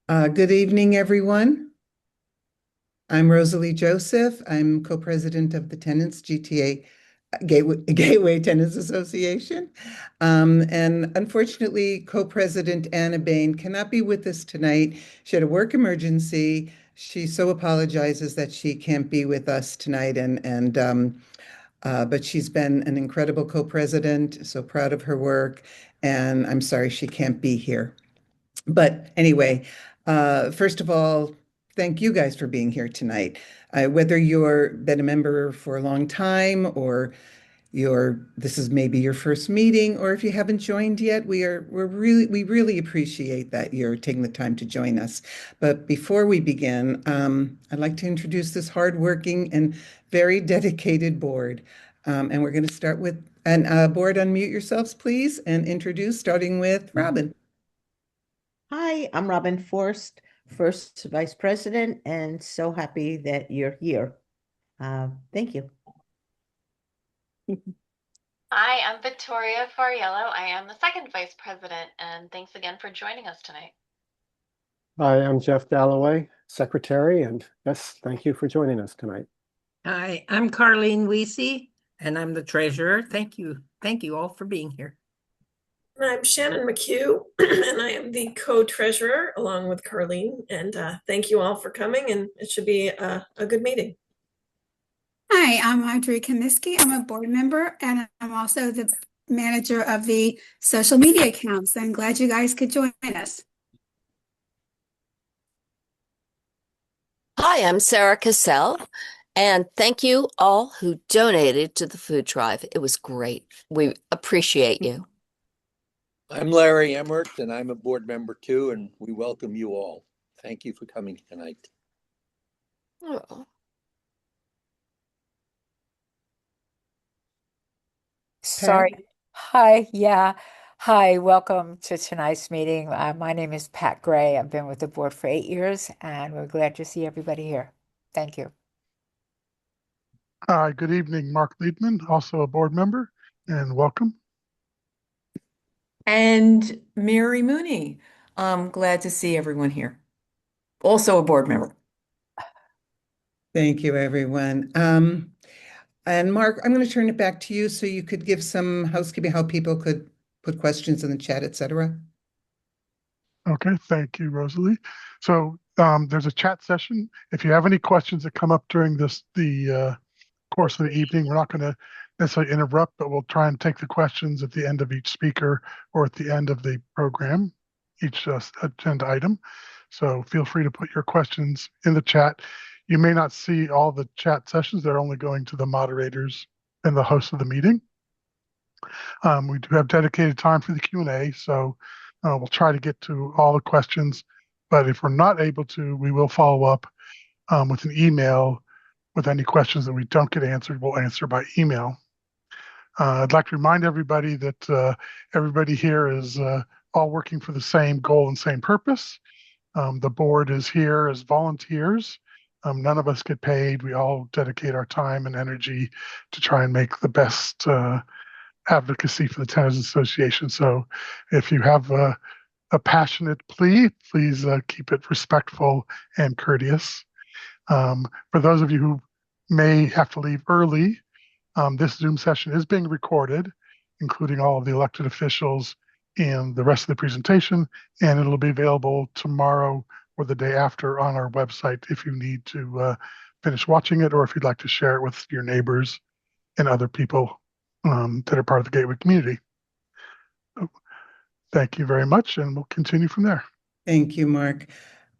Good evening, everyone. I'm Rosalie Joseph. I'm co-president of the Tenants GTA Gateway Tenants Association. And unfortunately, co-president Anna Bain cannot be with us tonight. She had a work emergency. She so apologizes that she can't be with us tonight, but she's been an incredible co-president. So proud of her work, and I'm sorry she can't be here. But anyway, first of all, thank you guys for being here tonight. Whether you're been a member for a long time or this is maybe your first meeting, or if you haven't joined yet, we really appreciate that you're taking the time to join us. But before we begin, I'd like to introduce this hardworking and very dedicated board. And we're going to start with board, unmute yourselves, please, and introduce, starting with Robin. Hi, I'm Robin Forst, first Vice President, and so happy that you're here. Thank you. Hi, I'm Victoria Fariello. I am the second vice president, and thanks again for joining us tonight. Hi, I'm Jeff Dalloway, secretary, and yes, thank you for joining us tonight. Hi, I'm Carlene Weesey, and I'm the treasurer. Thank you. Thank you all for being here. And I'm Shannon McHugh, and I am the co-treasurer along with Carlene. And thank you all for coming, and it should be a good meeting. Hi, I'm Audrey Kaminsky. I'm a board member, and I'm also the manager of the social media accounts. I'm glad you guys could join us. Hi, I'm Sarah Cassell, and thank you all who donated to the food drive. It was great. We appreciate you. I'm Larry Emmert, and I'm a board member too, and we welcome you all. Thank you for coming tonight. Oh. Sorry. Hi. Yeah. Hi. Welcome to tonight's meeting. My name is Pat Gray. I've been with the board for 8 years, and we're glad to see everybody here. Thank you. Good evening, Mark Liedman, also a board member, and welcome. And Mary Mooney. I'm glad to see everyone here. Also a board member. Thank you, everyone. And Mark, I'm going to turn it back to you so you could give some housekeeping, how people could put questions in the chat, etc. Okay, thank you, Rosalie. So there's a chat session. If you have any questions that come up during the course of the evening, we're not going to necessarily interrupt, but we'll try and take the questions at the end of each speaker or at the end of the program, each agenda item. So feel free to put your questions in the chat. You may not see all the chat sessions. They're only going to the moderators and the host of the meeting. We do have dedicated time for the Q&A, so we'll try to get to all the questions. But if we're not able to, we will follow up with an email with any questions that we don't get answered. We'll answer by email. I'd like to remind everybody that everybody here is all working for the same goal and same purpose. The board is here as volunteers. None of us get paid. We all dedicate our time and energy to try and make the best advocacy for the Tenants Association. So if you have a passionate plea, please keep it respectful and courteous. For those of you who may have to leave early, this Zoom session is being recorded, including all of the elected officials and the rest of the presentation, and it'll be available tomorrow or the day after on our website if you need to finish watching it or if you'd like to share it with your neighbors and other people that are part of the Gateway community. So, thank you very much, and we'll continue from there. Thank you, Mark.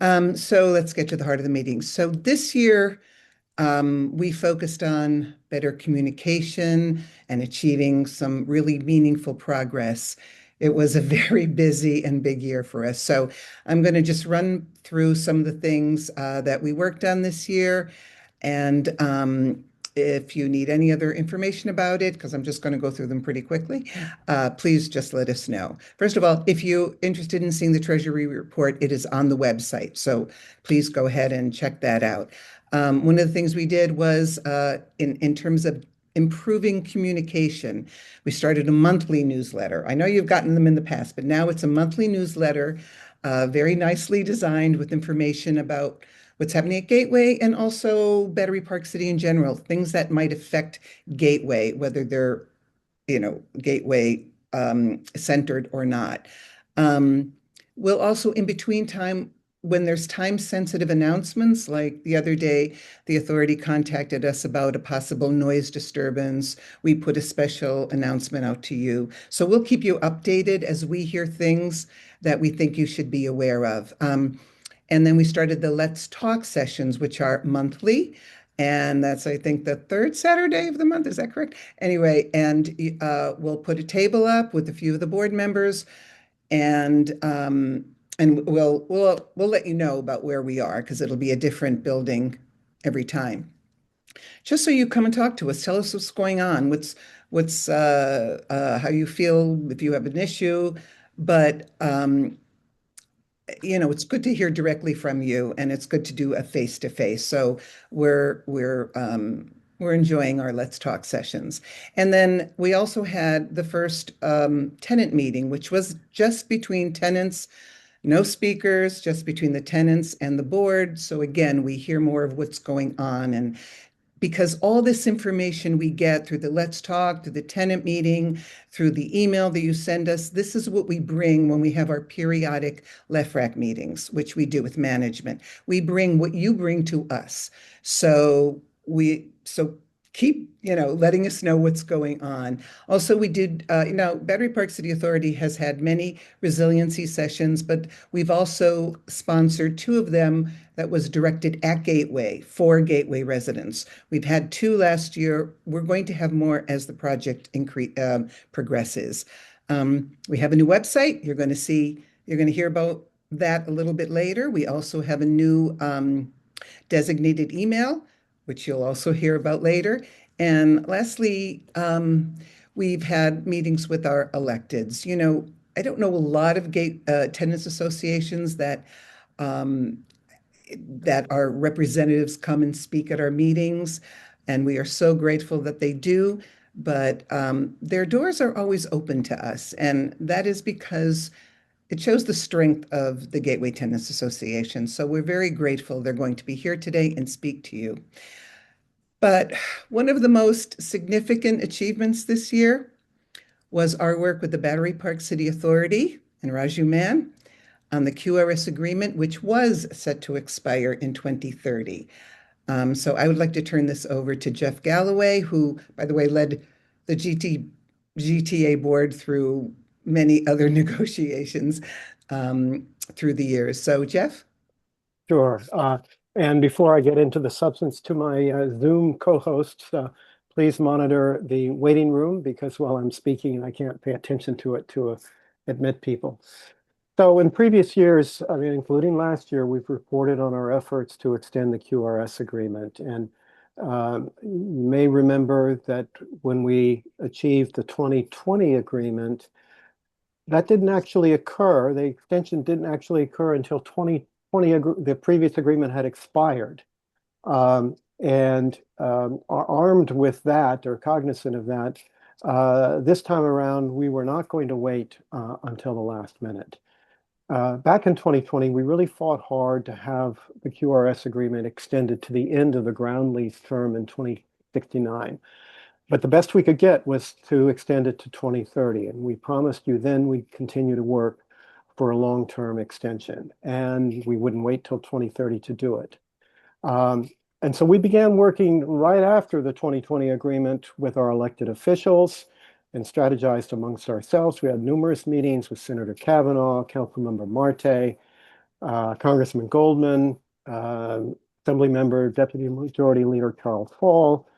So let's get to the heart of the meeting. So this year, we focused on better communication and achieving some really meaningful progress. It was a very busy and big year for us. So I'm going to just run through some of the things that we worked on this year. And if you need any other information about it, because I'm just going to go through them pretty quickly, please just let us know. First of all, if you're interested in seeing the Treasury report, it is on the website. So please go ahead and check that out. One of the things we did was in terms of improving communication, we started a monthly newsletter. I know you've gotten them in the past, but now it's a monthly newsletter very nicely designed with information about what's happening at Gateway and also Battery Park City in general, things that might affect Gateway, whether they're, Gateway centered or not. Um, we'll also, in between time, when there's time-sensitive announcements, like the other day, the authority contacted us about a possible noise disturbance. We put a special announcement out to you. So we'll keep you updated as we hear things that we think you should be aware of. And then we started the Let's Talk sessions, which are monthly. And that's, I think, the third Saturday of the month. Is that correct? Anyway, and we'll put a table up with a few of the board members, and we'll let you know about where we are because it'll be a different building every time. Just so you come and talk to us, tell us what's going on, what's how you feel if you have an issue, but it's good to hear directly from you, and it's good to do a face-to-face. So we're enjoying our Let's Talk sessions. And then we also had the first tenant meeting, which was just between tenants, no speakers, just between the tenants and the board. So again, we hear more of what's going on, and because all this information we get through the Let's Talk, through the tenant meeting, through the email that you send us, this is what we bring when we have our periodic LEFRAC meetings, which we do with management. We bring what you bring to us. So keep, letting us know what's going on. Also, we did, Battery Park City Authority has had many resiliency sessions, but we've also sponsored two of them that was directed at Gateway for Gateway residents. We've had two last year. We're going to have more as the project progresses. We have a new website. You're going to hear about that a little bit later. We also have a new designated email, which you'll also hear about later. And lastly, we've had meetings with our electeds. I don't know a lot of tenants associations that our representatives come and speak at our meetings, and we are so grateful that they do. But their doors are always open to us, and that is because it shows the strength of the Gateway Tenants Association. So we're very grateful they're going to be here today and speak to you. But one of the most significant achievements this year was our work with the Battery Park City Authority and Raju Mann on the QRS agreement, which was set to expire in 2030. So I would like to turn this over to Jeff Galloway, who, by the way, led the GTA board through many other negotiations through the years. So, Jeff? Sure. And before I get into the substance, to my Zoom co-hosts, please monitor the waiting room because while I'm speaking, I can't pay attention to it to admit people. So in previous years, including last year, we've reported on our efforts to extend the QRS agreement. And you may remember that when we achieved the 2020 agreement, that didn't actually occur. The extension didn't actually occur until 2020. The previous agreement had expired. Armed with that, or cognizant of that, this time around, we were not going to wait until the last minute. Back in 2020, we really fought hard to have the QRS agreement extended to the end of the ground lease term in 2069. But the best we could get was to extend it to 2030. And we promised you then we'd continue to work for a long-term extension. And we wouldn't wait till 2030 to do it. And so we began working right after the 2020 agreement with our elected officials and strategized amongst ourselves. We had numerous meetings with Senator Kavanaugh, Councilmember Marte, Congressman Goldman, Assemblymember Deputy Majority Leader Charles Hall,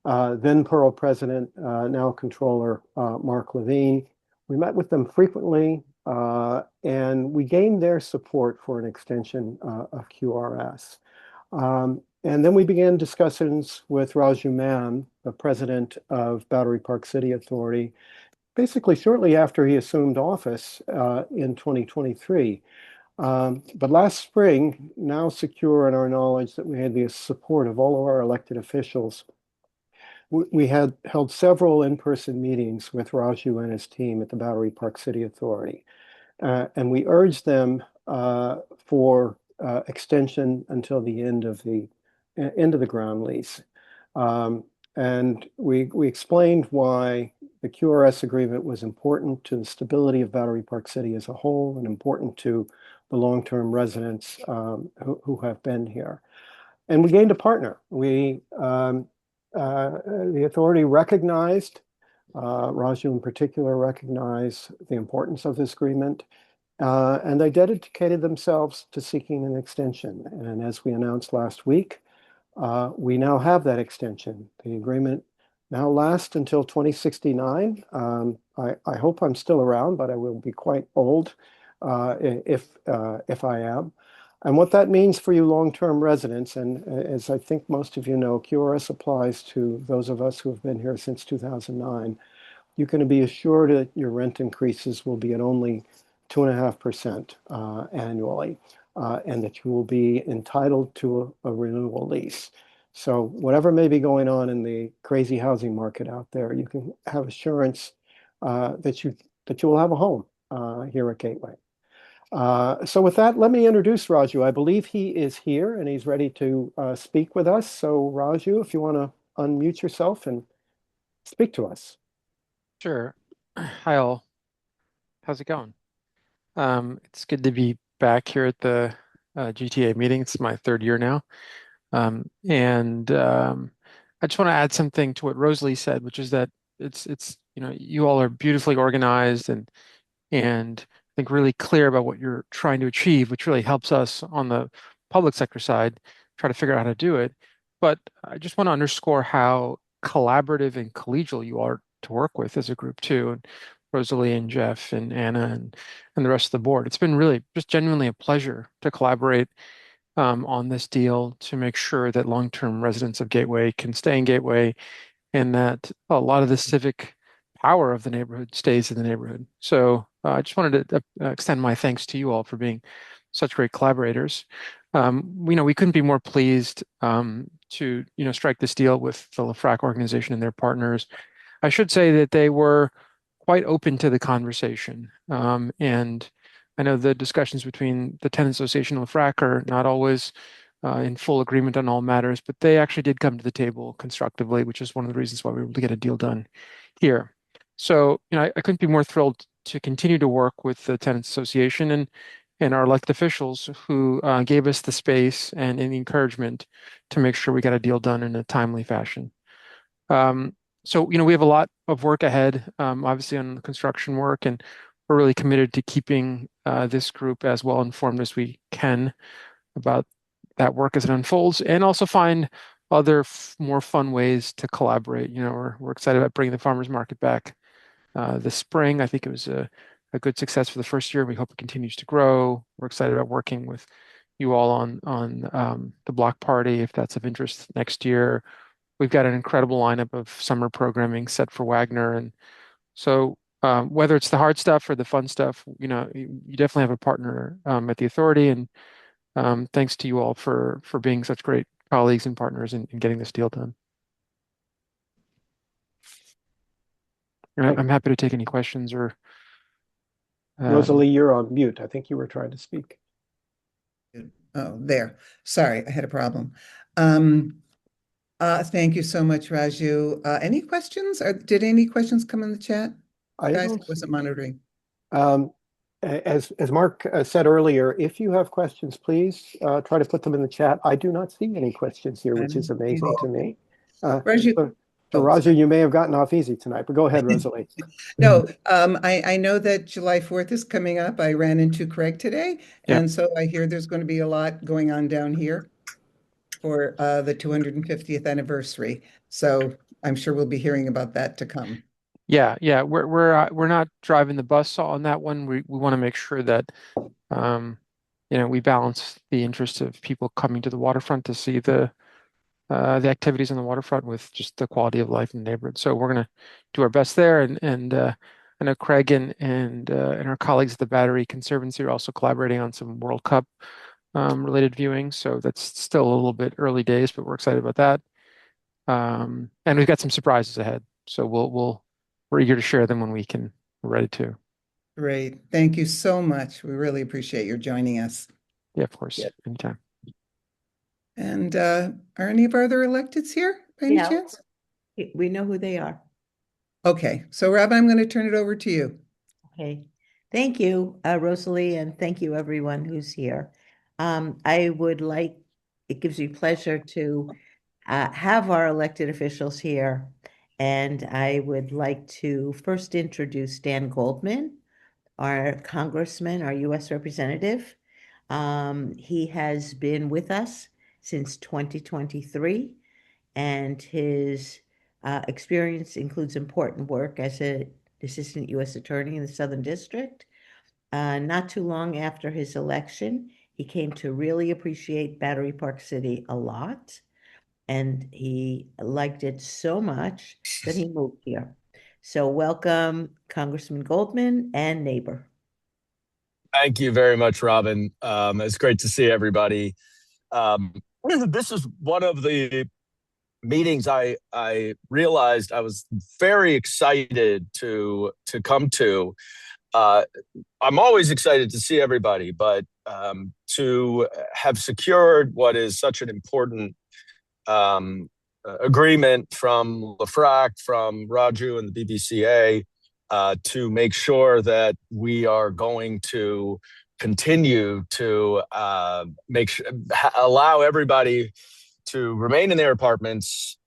then Borough President, now Controller Mark Levine. We met with them frequently, and we gained their support for an extension of QRS. And then we began discussions with Raju Mann, the president of Battery Park City Authority, basically shortly after he assumed office in 2023. But last spring, now secure in our knowledge that we had the support of all of our elected officials, we had held several in-person meetings with Raju and his team at the Battery Park City Authority. And we urged them for extension until the end of the ground lease. And we explained why the QRS agreement was important to the stability of Battery Park City as a whole and important to the long-term residents who have been here. And we gained a partner. The authority recognized, Raju in particular recognized the importance of this agreement, and they dedicated themselves to seeking an extension. And as we announced last week, we now have that extension. The agreement now lasts until 2069. I hope I'm still around, but I will be quite old if I am. And what that means for you long-term residents, and as I think most of you know, QRS applies to those of us who have been here since 2009. You can be assured that your rent increases will be at only 2.5% annually, and that you will be entitled to a renewal lease. So whatever may be going on in the crazy housing market out there, you can have assurance that you will have a home here at Gateway. So with that, let me introduce Raju. I believe he is here and he's ready to speak with us. So Raju, if you want to unmute yourself and speak to us. Sure. Hi all. How's it going? It's good to be back here at the GTA meeting. It's my third year now. And I just want to add something to what Rosalie said, which is that it's you all are beautifully organized and I think really clear about what you're trying to achieve, which really helps us on the public sector side try to figure out how to do it. But I just want to underscore how collaborative and collegial you are to work with as a group too. And Rosalie and Jeff and Anna and the rest of the board. It's been really just genuinely a pleasure to collaborate on this deal to make sure that long-term residents of Gateway can stay in Gateway and that a lot of the civic power of the neighborhood stays in the neighborhood. So I just wanted to extend my thanks to you all for being such great collaborators. We couldn't be more pleased to strike this deal with the LaFrac organization and their partners. I should say that they were quite open to the conversation. And I know the discussions between the Tenants Association and LaFrac are not always in full agreement on all matters, but they actually did come to the table constructively, which is one of the reasons why we were able to get a deal done here. So, I couldn't be more thrilled to continue to work with the Tenants Association and our elected officials who gave us the space and the encouragement to make sure we got a deal done in a timely fashion. So, we have a lot of work ahead, obviously on the construction work, and we're really committed to keeping this group as well informed as we can about that work as it unfolds, and also find other more fun ways to collaborate. We're excited about bringing the farmers market back this spring. I think it was a good success for the first year. We hope it continues to grow. We're excited about working with you all on the block party, if that's of interest next year. We've got an incredible lineup of summer programming set for Wagner. And so whether it's the hard stuff or the fun stuff, you definitely have a partner at the authority. And thanks to you all for being such great colleagues and partners in getting this deal done. I'm happy to take any questions or. Rosalie, you're on mute. I think you were trying to speak. Oh, there. Sorry, I had a problem. Thank you so much, Raju. Any questions? Did any questions come in the chat? Guys, I wasn't monitoring. As Mark said earlier, if you have questions, please try to put them in the chat. I do not see any questions here, which is amazing to me. Raju, Raju, you may have gotten off easy tonight, but go ahead, Rosalie. No, I know that July 4th is coming up. I ran into Craig today, and so I hear there's going to be a lot going on down here for the 250th anniversary. So I'm sure we'll be hearing about that to come. Yeah, we're not driving the bus on that one. We want to make sure that we balance the interests of people coming to the waterfront to see the activities on the waterfront with just the quality of life in the neighborhood. So we're going to do our best there, and I know Craig and our colleagues at the Battery Conservancy are also collaborating on some World Cup related viewing. So that's still a little bit early days, but we're excited about that. And we've got some surprises ahead. So we're eager to share them when we're ready to. Great. Thank you so much. We really appreciate your joining us. Yeah, of course. Yeah. Anytime. And are any of our other electeds here by any Yeah. chance? We know who they are. Okay, so Rob, I'm going to turn it over to you. Okay. Thank you, Rosalie, and thank you everyone who's here. I would like, it gives me pleasure to have our elected officials here. And I would like to first introduce Dan Goldman, our congressman, our U.S. representative. He has been with us since 2023, and his experience includes important work as an assistant U.S. attorney in the Southern District. Not too long after his election, he came to really appreciate Battery Park City a lot, and he liked it so much that he moved here. So welcome, Congressman Goldman and neighbor. Thank you very much, Robin. It's great to see everybody. This is one of the meetings I realized I was very excited to come to. I'm always excited to see everybody, but to have secured what is such an important agreement from LaFrac, from Raju and the BBCA, to make sure that we are going to continue to allow everybody to remain in their apartments,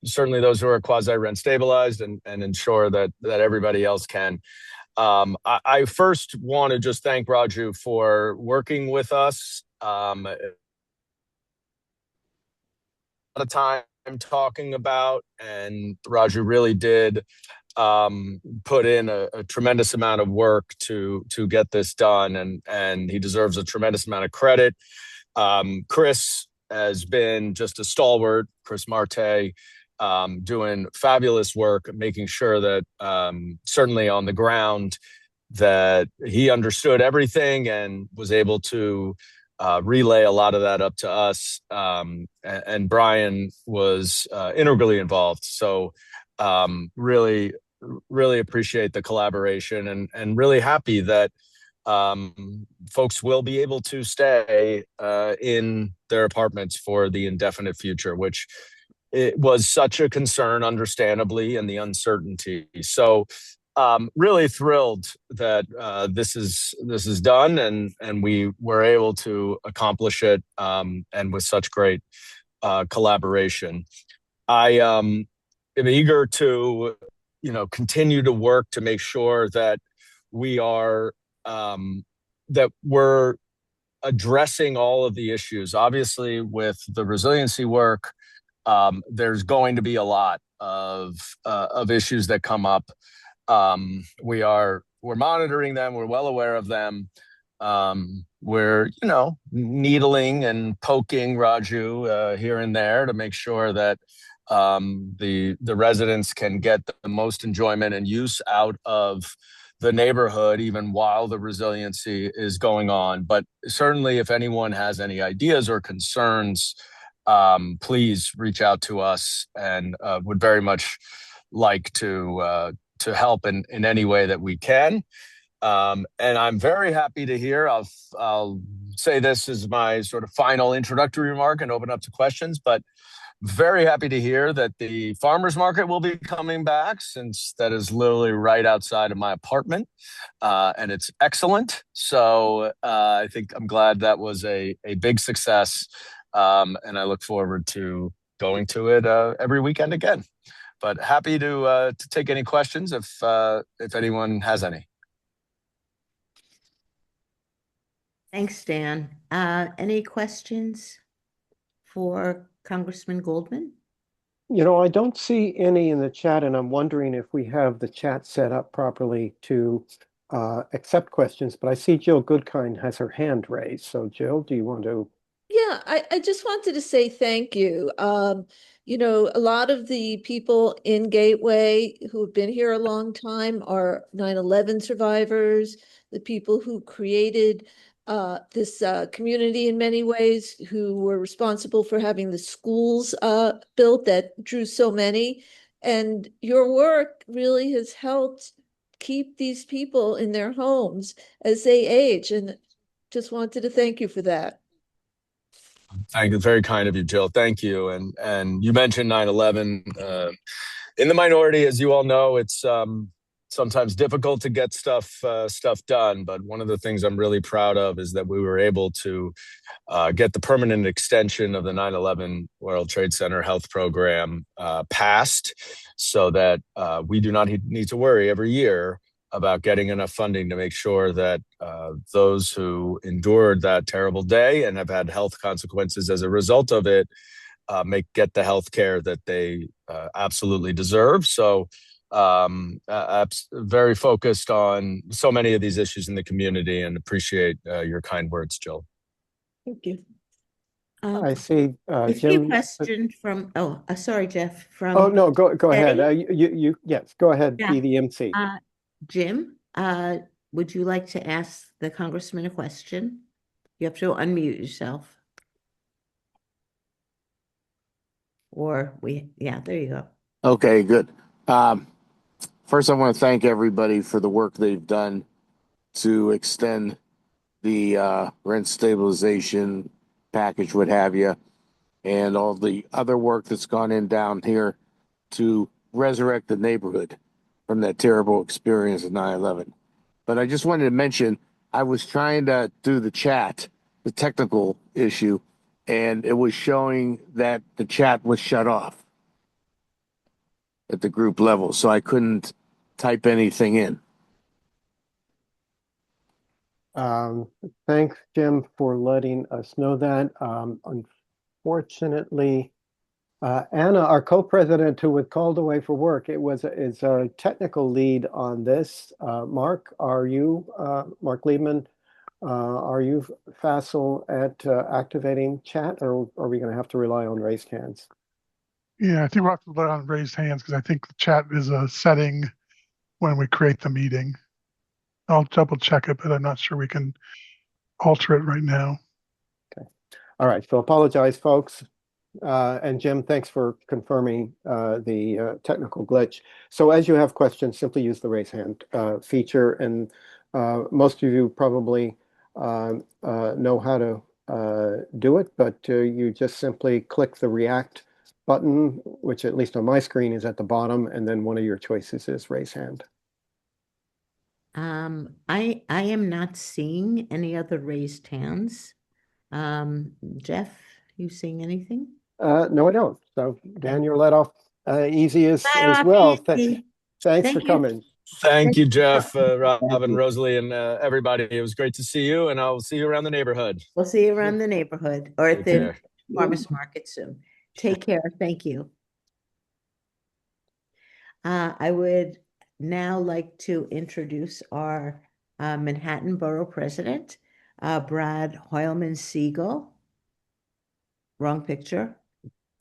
certainly those who are quasi-rent stabilized, and ensure that everybody else can. I first want to just thank Raju for working with us. Of time talking about, and Raju really did put in a tremendous amount of work to get this done, and he deserves a tremendous amount of credit. Chris has been just a stalwart, Chris Marte, doing fabulous work, making sure that certainly on the ground that he understood everything and was able to relay a lot of that up to us. And Brian was integrally involved. So really, really appreciate the collaboration, and really happy that folks will be able to stay in their apartments for the indefinite future, which it was such a concern, understandably, and the uncertainty. So really thrilled that this is done, and we were able to accomplish it, and with such great collaboration. I am eager to continue to work to make sure that we are that we're addressing all of the issues. Obviously, with the resiliency work, there's going to be a lot of issues that come up. We're monitoring them. We're well aware of them. We're needling and poking Raju here and there to make sure that the residents can get the most enjoyment and use out of the neighborhood, even while the resiliency is going on. But certainly, if anyone has any ideas or concerns, please reach out to us, and would very much like to help in any way that we can. And I'm very happy to hear. I'll say this as my sort of final introductory remark and open up to questions, but very happy to hear that the farmers market will be coming back, since that is literally right outside of my apartment, and it's excellent. So I think I'm glad that was a big success, and I look forward to going to it every weekend again. But happy to take any questions if anyone has any. Thanks, Dan. Any questions for Congressman Goldman? I don't see any in the chat, and I'm wondering if we have the chat set up properly to accept questions. But I see Jill Goodkind has her hand raised. So Jill, do you want to? Yeah, I just wanted to say thank you. A lot of the people in Gateway who have been here a long time are 9/11 survivors, the people who created this community in many ways, who were responsible for having the schools built that drew so many. And your work really has helped keep these people in their homes as they age. And just wanted to thank you for that. Thank you. Very kind of you, Jill. Thank you. And you mentioned 9/11. In the minority, as you all know, it's sometimes difficult to get stuff done. But one of the things I'm really proud of is that we were able to get the permanent extension of the 9/11 World Trade Center Health Program passed, so that we do not need to worry every year about getting enough funding to make sure that those who endured that terrible day and have had health consequences as a result of it get the health care that they absolutely deserve. So very focused on so many of these issues in the community, and appreciate your kind words, Jill. Thank you. I see, I see a Jim. question from, sorry, Jeff, Oh, from no, go ahead. Betty. Yes, go ahead, Yeah. be the MC. Jim, would you like to ask the congressman a question? You have to unmute yourself. Yeah, there you go. Okay, good. First, I want to thank everybody for the work they've done to extend the rent stabilization package, what have you, and all the other work that's gone in down here to resurrect the neighborhood from that terrible experience of 9/11. But I just wanted to mention, I was trying to do the chat, the technical issue, and it was showing that the chat was shut off at the group level, so I couldn't type anything in. Thanks, Jim, for letting us know that. Unfortunately, Anna, our co-president who was called away for work, is our technical lead on this. Mark Liebman, are you facile at activating chat, or are we going to have to rely on raised hands? Yeah, I think we'll have to put on raised hands because I think the chat is a setting when we create the meeting. I'll double check it, but I'm not sure we can alter it right now. Okay. All right. So apologize, folks. And Jim, thanks for confirming the technical glitch. So as you have questions, simply use the raise hand feature. And most of you probably know how to do it, but you just simply click the React button, which at least on my screen is at the bottom, and then one of your choices is raise hand. I am not seeing any other raised hands. Jeff, you seeing anything? No, I don't. So Dan, you're let off easy as Let well. off easy. Thanks for Thank you. coming. Thank you, Jeff, Robin, Rosalie, and everybody. It was great to see you, and I'll see you around the neighborhood. We'll see you around the neighborhood or at Take the care. farmer's market soon. Take care. Thank you. I would now like to introduce our Manhattan Borough President, Brad Hoylman Siegel. Wrong picture.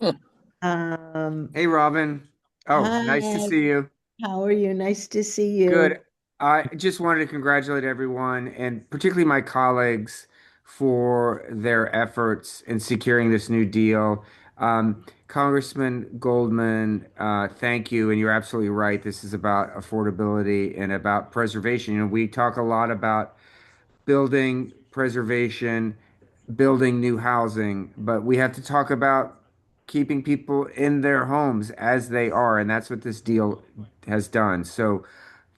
Hey, Robin. Oh, nice to Hi. see you. How are you? Nice to see you. Good. I just wanted to congratulate everyone and particularly my colleagues for their efforts in securing this new deal. Congressman Goldman, thank you. And you're absolutely right. This is about affordability and about preservation. You know, we talk a lot about building preservation, building new housing, but we have to talk about keeping people in their homes as they are, and that's what this deal has done. So,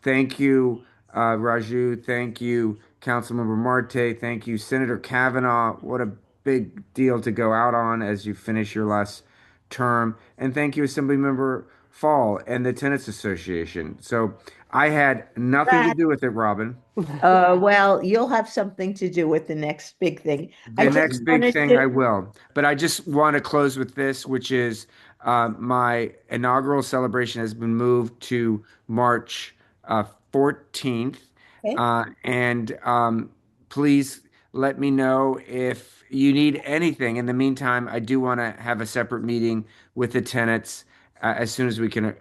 thank you, Raju. Thank you, Councilmember Marte. Thank you, Senator Kavanaugh. What a big deal to go out on as you finish your last term. And thank you, Assemblymember Fall and the Tenants Association. So, I had nothing to do with it, Robin. Well, you'll have something to do with the next big thing. The next big thing I will. But I just want to close with this, which is my inaugural celebration has been moved to March 14th. Okay. And please let me know if you need anything. In the meantime, I do want to have a separate meeting with the tenants as soon as we can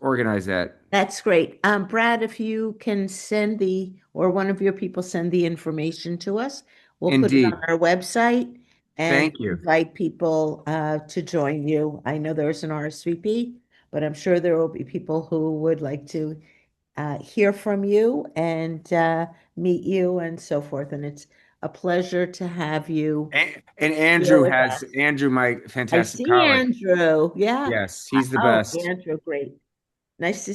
organize that. That's great. Brad, if you can or one of your people send the information to us, we'll put it Indeed. on our website and Thank you. invite people to join you. I know there's an RSVP, but I'm sure there will be people who would like to hear from you and meet you and so forth. And it's a pleasure to have you And here Andrew with has us. Andrew, my I fantastic see colleague. Andrew. Yeah. Yes, he's the Oh, best. Andrew, great. Nice to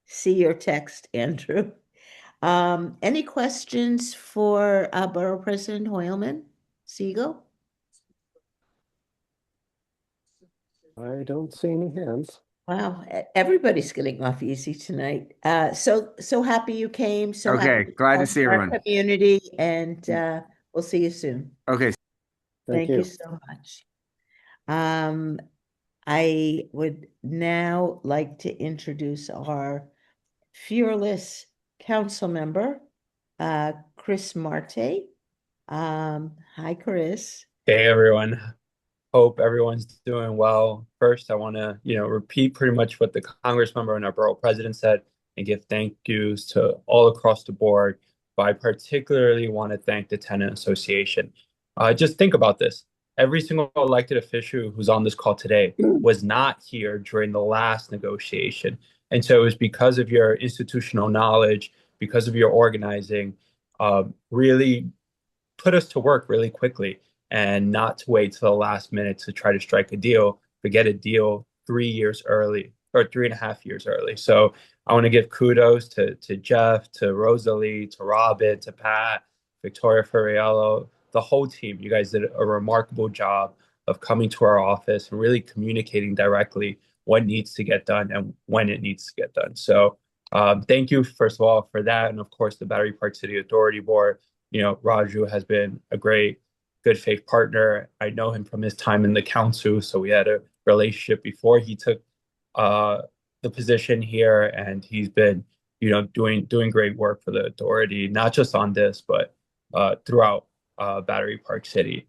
see your text, Andrew. Any questions for Borough President Hoylman? Siegel? I don't see any hands. Wow, everybody's getting off easy tonight. So happy you came. So happy Okay, to glad to help see our everyone. community, and we'll see you soon. Okay. Thank you so much. I would now like to introduce our fearless council member, Chris Marte. Hi, Chris. Hey everyone. Hope everyone's doing well. First, I want to, repeat pretty much what the Congress member and our borough president said and give thank yous to all across the board. But I particularly want to thank the Tenant Association. Just think about this. Every single elected official who's on this call today was not here during the last negotiation. And so it was because of your institutional knowledge, because of your organizing, really put us to work really quickly and not to wait till the last minute to try to strike a deal, but get a deal 3 years early or 3.5 years early. So I want to give kudos to Jeff, to Rosalie, to Robin, to Pat, Victoria Ferriello, the whole team. You guys did a remarkable job of coming to our office and really communicating directly what needs to get done and when it needs to get done. So thank you, first of all, for that. And of course, the Battery Park City Authority Board. Raju has been a great, good faith partner. I know him from his time in the council, so we had a relationship before he took the position here, and he's been, doing great work for the authority, not just on this, but throughout Battery Park City.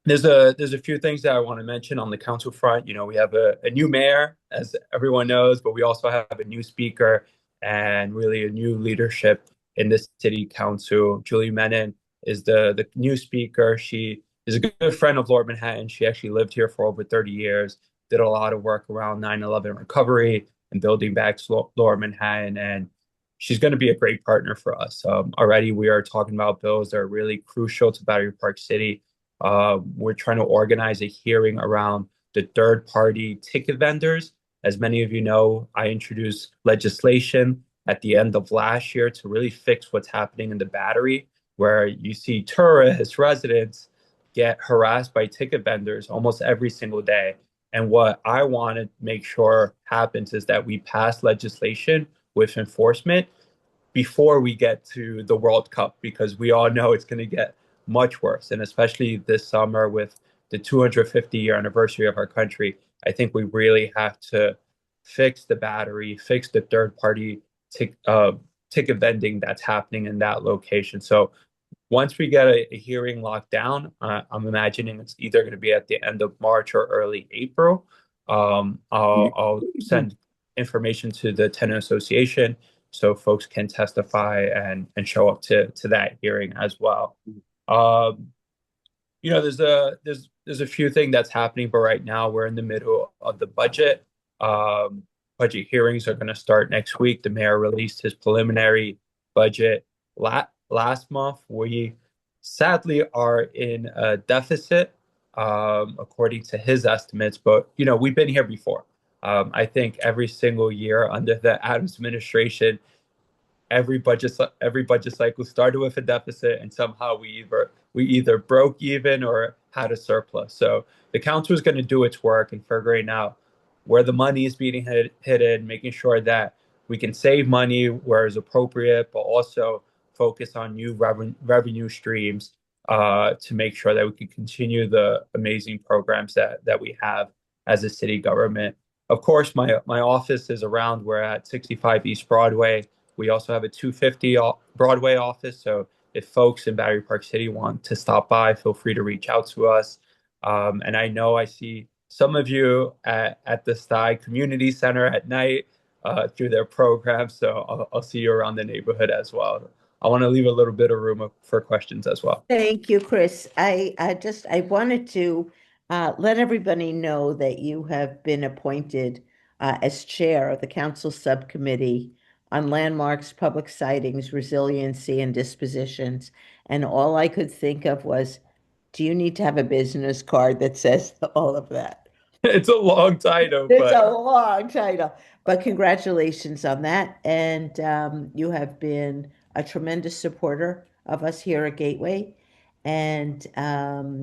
There's a few things that I want to mention on the council front. We have a new mayor, as everyone knows, but we also have a new speaker and really a new leadership in the city council. Julie Menon is the new speaker. She is a good friend of Lord Manhattan. She actually lived here for over 30 years, did a lot of work around 9/11 recovery and building back Lower Manhattan. And she's going to be a great partner for us. Already we are talking about bills that are really crucial to Battery Park City. We're trying to organize a hearing around the third-party ticket vendors. As many of you know, I introduced legislation at the end of last year to really fix what's happening in the Battery, where you see tourists, residents get harassed by ticket vendors almost every single day. And what I want to make sure happens is that we pass legislation with enforcement before we get to the World Cup, because we all know it's going to get much worse. And especially this summer with the 250-year anniversary of our country, I think we really have to fix the Battery, fix the third-party ticket vending that's happening in that location. So once we get a hearing locked down, I'm imagining it's either going to be at the end of March or early April. I'll send information to the tenant association so folks can testify and show up to that hearing as well. There's a few things that's happening, but right now we're in the middle of the budget. Budget hearings are going to start next week. The mayor released his preliminary budget last month. We sadly are in a deficit, according to his estimates, but we've been here before. I think every single year under the Adams administration, every budget cycle started with a deficit, and somehow we either broke even or had a surplus. So the council is going to do its work in figuring out where the money is being hidden, making sure that we can save money where is appropriate, but also focus on new revenue streams to make sure that we can continue the amazing programs that we have as a city government. Of course, my office is around. We're at 65 East Broadway. We also have a 250 Broadway office. So if folks in Battery Park City want to stop by, feel free to reach out to us. And I know I see some of you at the Sty Community Center at night through their program. So I'll see you around the neighborhood as well. I want to leave a little bit of room for questions as well. Thank you, Chris. I wanted to let everybody know that you have been appointed as chair of the council subcommittee on landmarks, public sightings, resiliency, and dispositions. And all I could think of was, do you need to have a business card that says all of that? It's a long title, It's a but long title, but congratulations on that. And you have been a tremendous supporter of us here at Gateway. And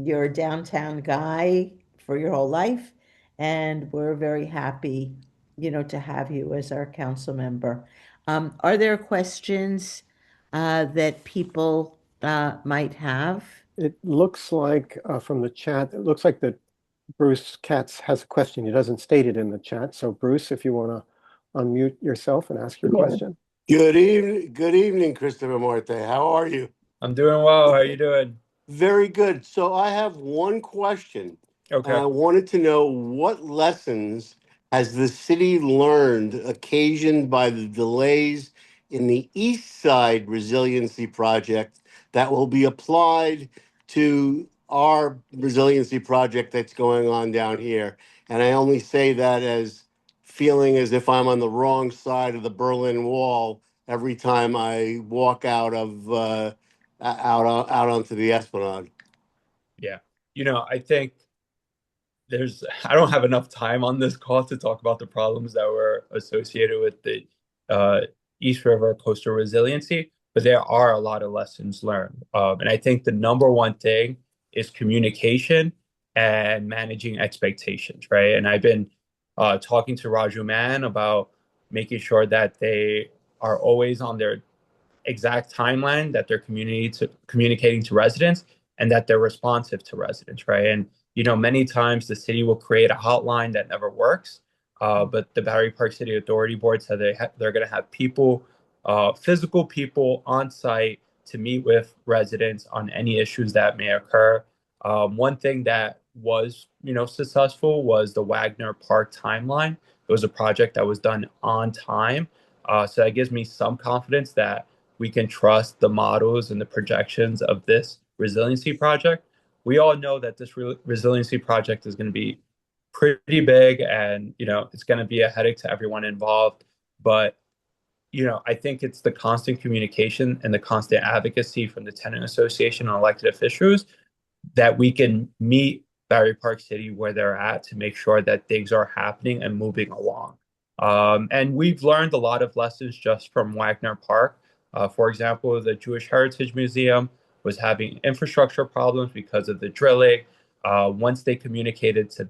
you're a downtown guy for your whole life. And we're very happy, to have you as our council member. Are there questions that people might have? It looks like from the chat, it looks like that Bruce Katz has a question. He doesn't state it in the chat. So Bruce, if you want to unmute yourself and ask your question. Good evening, Christopher Morte. How are you? I'm doing well. How are you doing? Very good. So I have one question. Okay. I wanted to know what lessons has the city learned occasioned by the delays in the East Side Resiliency Project that will be applied to our resiliency project that's going on down here. And I only say that as feeling as if I'm on the wrong side of the Berlin Wall every time I walk out of out onto the Esplanade. Yeah. I think I don't have enough time on this call to talk about the problems that were associated with the uh, East River coastal resiliency, but there are a lot of lessons learned. And I think the number one thing is communication and managing expectations, right? And I've been talking to Raju Man about making sure that they are always on their exact timeline, that they're communicating to residents, and that they're responsive to residents, right? And many times the city will create a hotline that never works, but the Battery Park City Authority Board said they're going to have people, physical people on site to meet with residents on any issues that may occur. One thing that was, successful was the Wagner Park timeline. It was a project that was done on time. So that gives me some confidence that we can trust the models and the projections of this resiliency project. We all know that this resiliency project is going to be pretty big and it's going to be a headache to everyone involved. But I think it's the constant communication and the constant advocacy from the tenant association and elected officials that we can meet Battery Park City where they're at to make sure that things are happening and moving along. And we've learned a lot of lessons just from Wagner Park. For example, the Jewish Heritage Museum was having infrastructure problems because of the drilling. Once they communicated to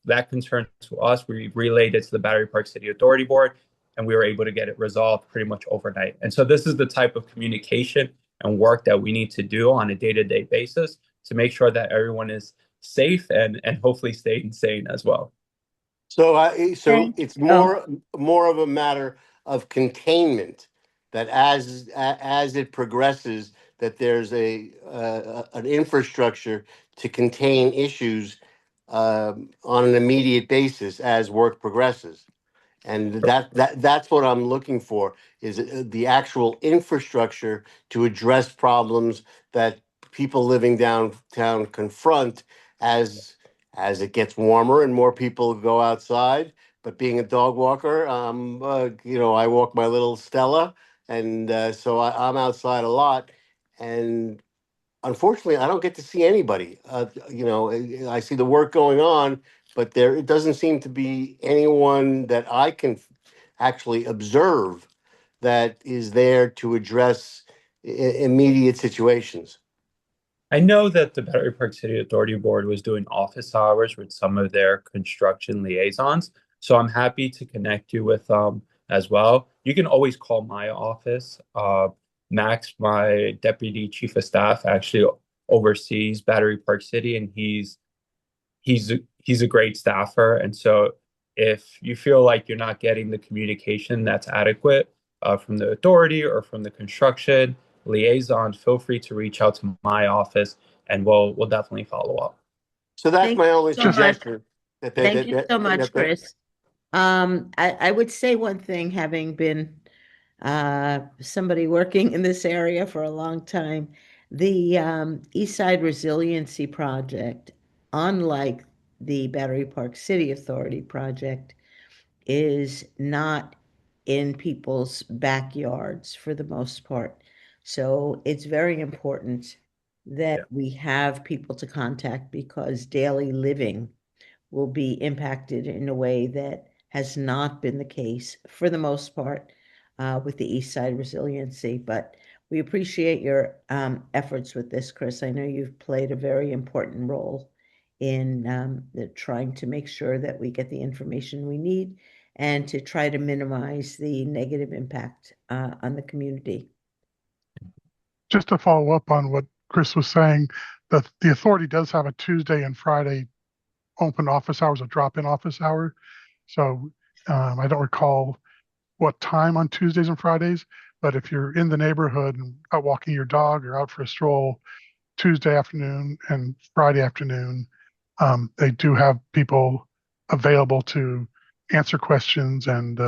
that concern to us, we relayed it to the Battery Park City Authority Board, and we were able to get it resolved pretty much overnight. And so this is the type of communication and work that we need to do on a day-to-day basis to make sure that everyone is safe and hopefully staying sane as well. So it's Oh. more of a matter of containment that as it progresses, that there's an infrastructure to contain issues on an immediate basis as work progresses. And that's what I'm looking for is the actual infrastructure to address problems that people living downtown confront as it gets warmer and more people go outside. But being a dog walker, I walk my little Stella, and so I'm outside a lot. And unfortunately, I don't get to see anybody. I see the work going on, but it doesn't seem to be anyone that I can actually observe that is there to address immediate situations. I know that the Battery Park City Authority Board was doing office hours with some of their construction liaisons. So I'm happy to connect you with them as well. You can always call my office. Max, my deputy chief of staff, actually oversees Battery Park City, and he's a great staffer. And so if you feel like you're not getting the communication that's adequate from the authority or from the construction liaison, feel free to reach out to my office and we'll definitely follow up. So that's Thank my you only so much. suggestion. Thank you so much, Chris. I would say one thing, having been somebody working in this area for a long time, the East Side Resiliency Project, unlike the Battery Park City Authority project, is not in people's backyards for the most part. So it's very important that we have people to contact because daily living will be impacted in a way that has not been the case for the most part with the East Side resiliency. But we appreciate your efforts with this, Chris. I know you've played a very important role in trying to make sure that we get the information we need and to try to minimize the negative impact on the community. Just to follow up on what Chris was saying, that the authority does have a Tuesday and Friday open office hours, a drop-in office hour. So I don't recall what time on Tuesdays and Fridays, but if you're in the neighborhood and out walking your dog or out for a stroll, Tuesday afternoon and Friday afternoon, they do have people available to answer questions and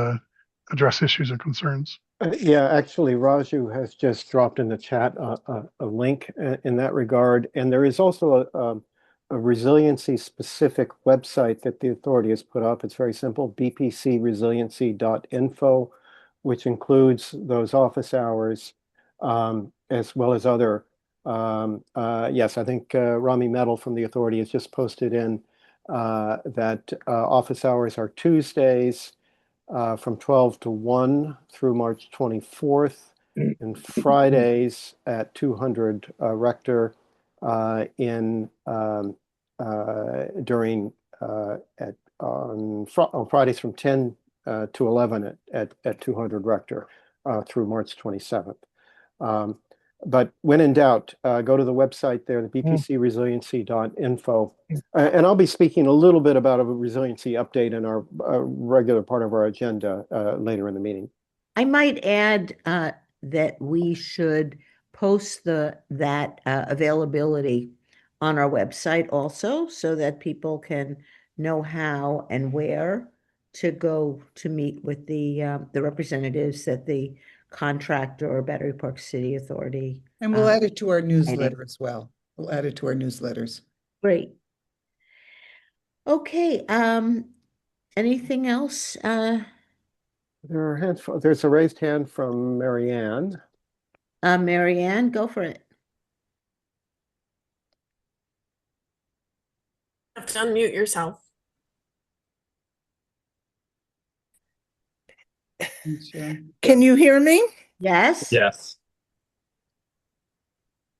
address issues and concerns. Yeah, actually, Raju has just dropped in the chat a link in that regard. And there is also a resiliency specific website that the authority has put up. It's very simple, bpcresiliency.info, which includes those office hours as well as other. Yes, I think Rami Metal from the authority has just posted in that office hours are Tuesdays from 12 to 1 through March 24th, and Fridays at 200 Rector in during on Fridays from 10 to 11 at 200 Rector through March 27th. But when in doubt, go to the website there, the bpcresiliency.info. And I'll be speaking a little bit about a resiliency update in our regular part of our agenda later in the meeting. I might add that we should post that availability on our website also so that people can know how and where to go to meet with the representatives that the contractor or Battery Park City Authority. And we'll add it to our newsletter as well. We'll add it to our newsletters. Great. Okay, anything else? There's a raised hand from Marianne. Marianne, go for it. You have to unmute yourself. Can you hear me? Yes. Yes.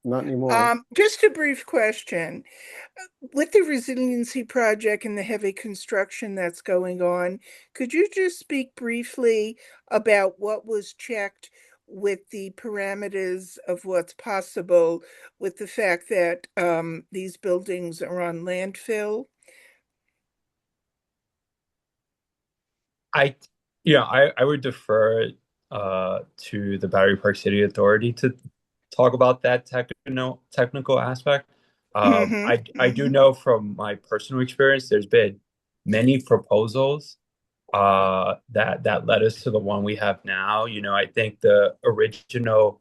Not anymore. Just a brief question. With the resiliency project and the heavy construction that's going on, could you just speak briefly about what was checked with the parameters of what's possible with the fact that these buildings are on landfill? I would defer to the Battery Park City Authority to talk about that technical aspect. I do know from my personal experience, there's been many proposals that led us to the one we have now. I think the original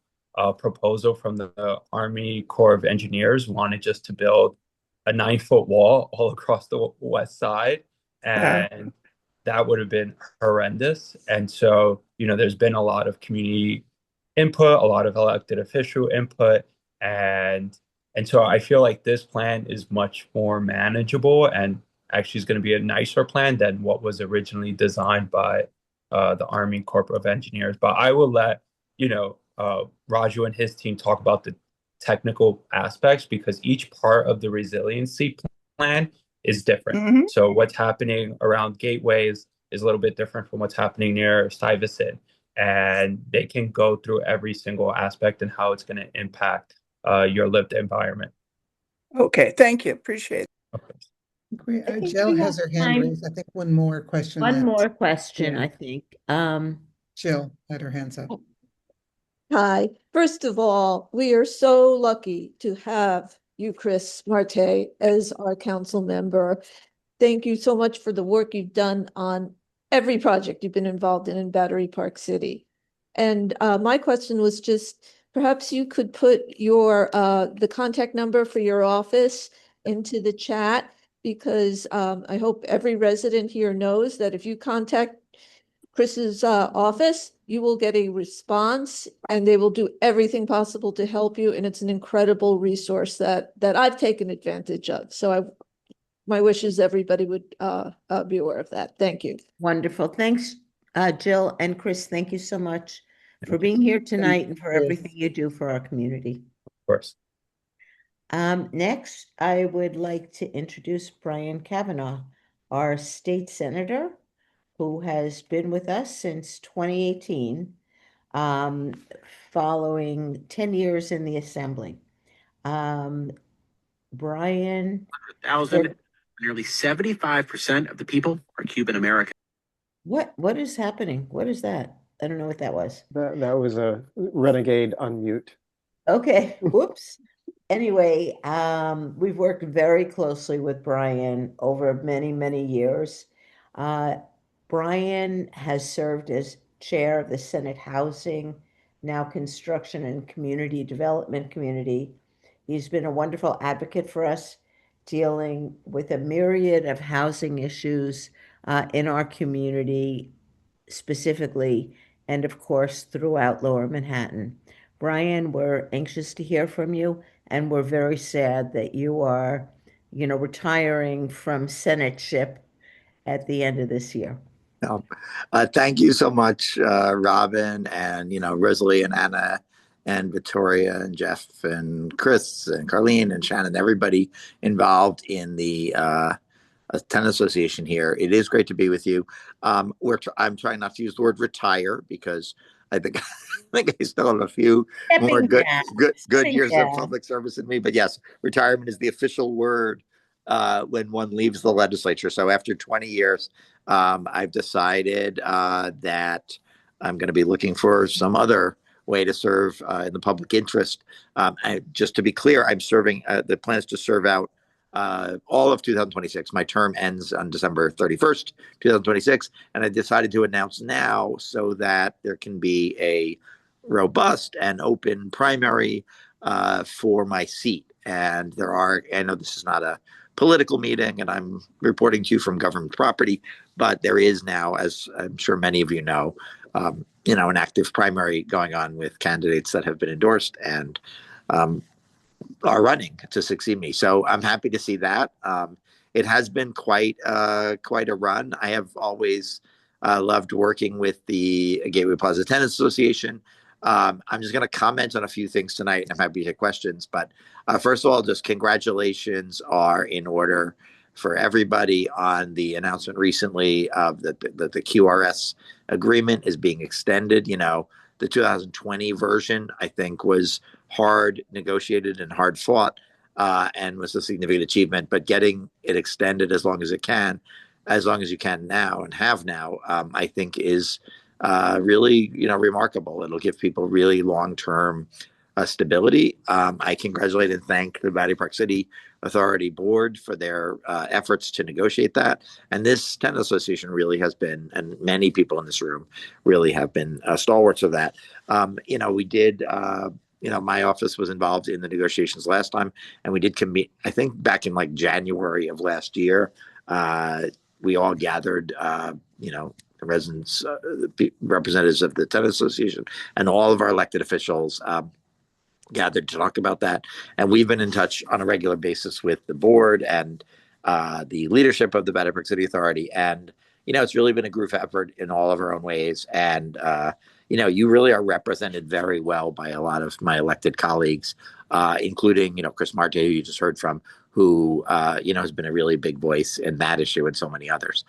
proposal from the Army Corps of Engineers wanted just to build a 9-foot wall all across the west side, and that would have been horrendous. And so, there's been a lot of community input, a lot of elected official input, and so I feel like this plan is much more manageable and actually is going to be a nicer plan than what was originally designed by the Army Corps of Engineers. But I will let Raju and his team talk about the technical aspects because each part of the resiliency plan is different. So what's happening around gateways is a little bit different from what's happening near Stuyvesant, and they can go through every single aspect and how it's going to impact your lived environment. Okay, thank you. Appreciate it. Okay. Jill has her hand raised. I think one more question. One more question, I think. Jill had her hands up. Hi. First of all, we are so lucky to have you, Chris Marte, as our council member. Thank you so much for the work you've done on every project you've been involved in Battery Park City. And my question was just, perhaps you could put your the contact number for your office into the chat, because I hope every resident here knows that if you contact Chris's office, you will get a response and they will do everything possible to help you. And it's an incredible resource that I've taken advantage of. So my wish is everybody would be aware of that. Thank you. Wonderful. Thanks, Jill and Chris. Thank you so much for being here tonight and for everything you do for our community. Of course. Next, I would like to introduce Brian Kavanaugh, our state senator, who has been with us since 2018, following 10 years in the assembly. Brian. 100,000, nearly 75% of the people are Cuban American. What is happening? What is that? I don't know what that was. That was a renegade unmute. Okay, whoops. Anyway, we've worked very closely with Brian over many, many years. Brian has served as chair of the Senate Housing, now Construction and Community Development Committee. He's been a wonderful advocate for us, dealing with a myriad of housing issues in our community specifically, and of course, throughout Lower Manhattan. Brian, we're anxious to hear from you, and we're very sad that you are, retiring from Senateship at the end of this year. No. Thank you so much, Robin, and Rosalie and Anna and Victoria and Jeff and Chris and Carlene and Shannon, everybody involved in the Tenant Association here. It is great to be with you. I'm trying not to use the word retire because I think I still have a few more good years of public service in me. But yes, retirement is the official word when one leaves the legislature. So after 20 years, I've decided that I'm going to be looking for some other way to serve in the public interest. Just to be clear, I'm serving. The plan is to serve out all of 2026. My term ends on December 31st, 2026, and I decided to announce now so that there can be a robust and open primary for my seat. And I know this is not a political meeting, and I'm reporting to you from government property, but there is now, as I'm sure many of you know, an active primary going on with candidates that have been endorsed and are running to succeed me. So I'm happy to see that. It has been quite a run. I have always loved working with the Gateway Plaza Tenants Association. I'm just going to comment on a few things tonight, and I'm happy to take questions. But first of all, just congratulations are in order for everybody on the announcement recently that the QRS agreement is being extended. The 2020 version, I think, was hard negotiated and hard fought and was a significant achievement. But getting it extended as long as you can now and have now, I think is really, remarkable. It'll give people really long-term stability. I congratulate and thank the Battery Park City Authority Board for their efforts to negotiate that. And this tenant association really has been, and many people in this room really have been stalwarts of that. We did, my office was involved in the negotiations last time, and we did convene, I think back in like January of last year. We all gathered, the residents, the representatives of the tenant association, and all of our elected officials gathered to talk about that. And we've been in touch on a regular basis with the board and the leadership of the Battery Park City Authority. And, it's really been a group effort in all of our own ways. And, you really are represented very well by a lot of my elected colleagues, including, Chris Marte, who you just heard from, who, has been a really big voice in that issue and so many others.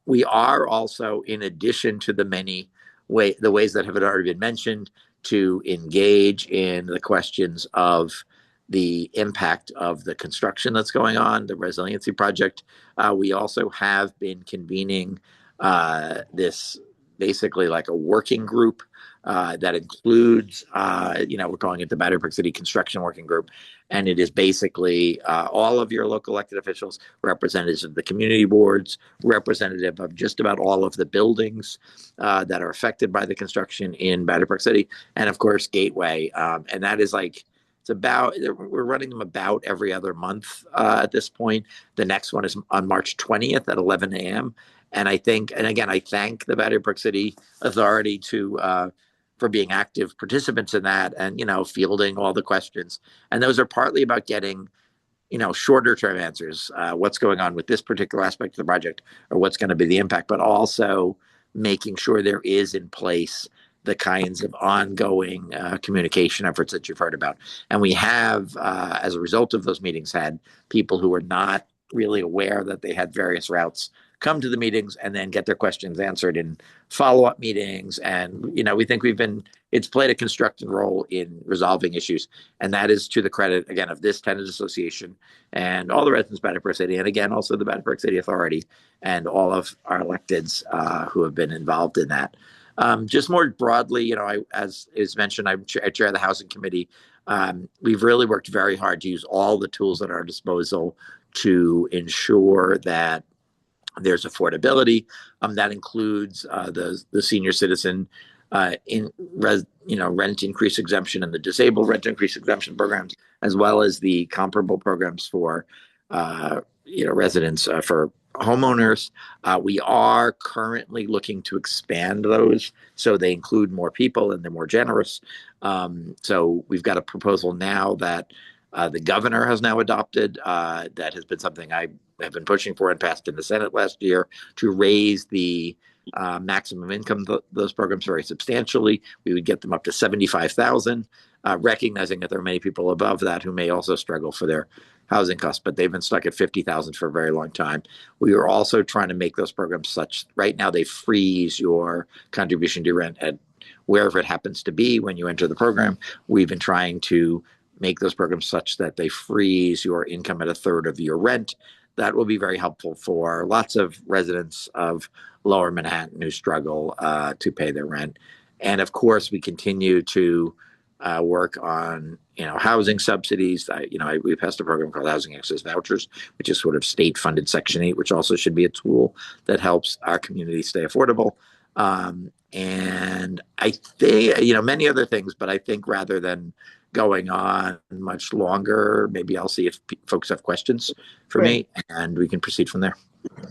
We are also, in addition to the ways that have already been mentioned, to engage in the questions of the impact of the construction that's going on, the resiliency project. We also have been convening this basically like a working group that includes, we're calling it the Battery Park City Construction Working Group. And it is basically all of your local elected officials, representatives of the community boards, representative of just about all of the buildings that are affected by the construction in Battery Park City, and of course, Gateway. And that is we're running them about every other month at this point. The next one is on March 20th at 11 a.m. And I think, and again, I thank the Battery Park City Authority for being active participants in that, and fielding all the questions. And those are partly about getting shorter term answers, what's going on with this particular aspect of the project, or what's going to be the impact, but also making sure there is in place the kinds of ongoing communication efforts that you've heard about. And we have, as a result of those meetings, had people who were not really aware that they had various routes come to the meetings and then get their questions answered in follow-up meetings. And we think it's played a constructive role in resolving issues, and that is to the credit again of this tenant association and all the residents of Battery Park City, and again also the Battery Park City Authority and all of our electeds who have been involved in that. Just more broadly, as is mentioned, I chair the housing committee. We've really worked very hard to use all the tools at our disposal to ensure that there's affordability. That includes the senior citizen rent increase exemption and the disabled rent increase exemption programs, as well as the comparable programs for residents for homeowners. We are currently looking to expand those so they include more people and they're more generous. So we've got a proposal now that the governor has now adopted. That has been something I have been pushing for and passed in the Senate last year, to raise the maximum income those programs very substantially. We would get them up to 75,000, recognizing that there are many people above that who may also struggle for their housing costs, but they've been stuck at 50,000 for a very long time. We are also trying to make those programs such, right now they freeze your contribution to rent at wherever it happens to be when you enter the program. We've been trying to make those programs such that they freeze your income at a third of your rent. That will be very helpful for lots of residents of Lower Manhattan who struggle to pay their rent. And of course, we continue to work on housing subsidies. We passed a program called Housing Access Vouchers, which is sort of state-funded Section 8, which also should be a tool that helps our community stay affordable. And I think many other things, but I think rather than going on much longer, maybe I'll see if folks have questions for me, and we can proceed from there.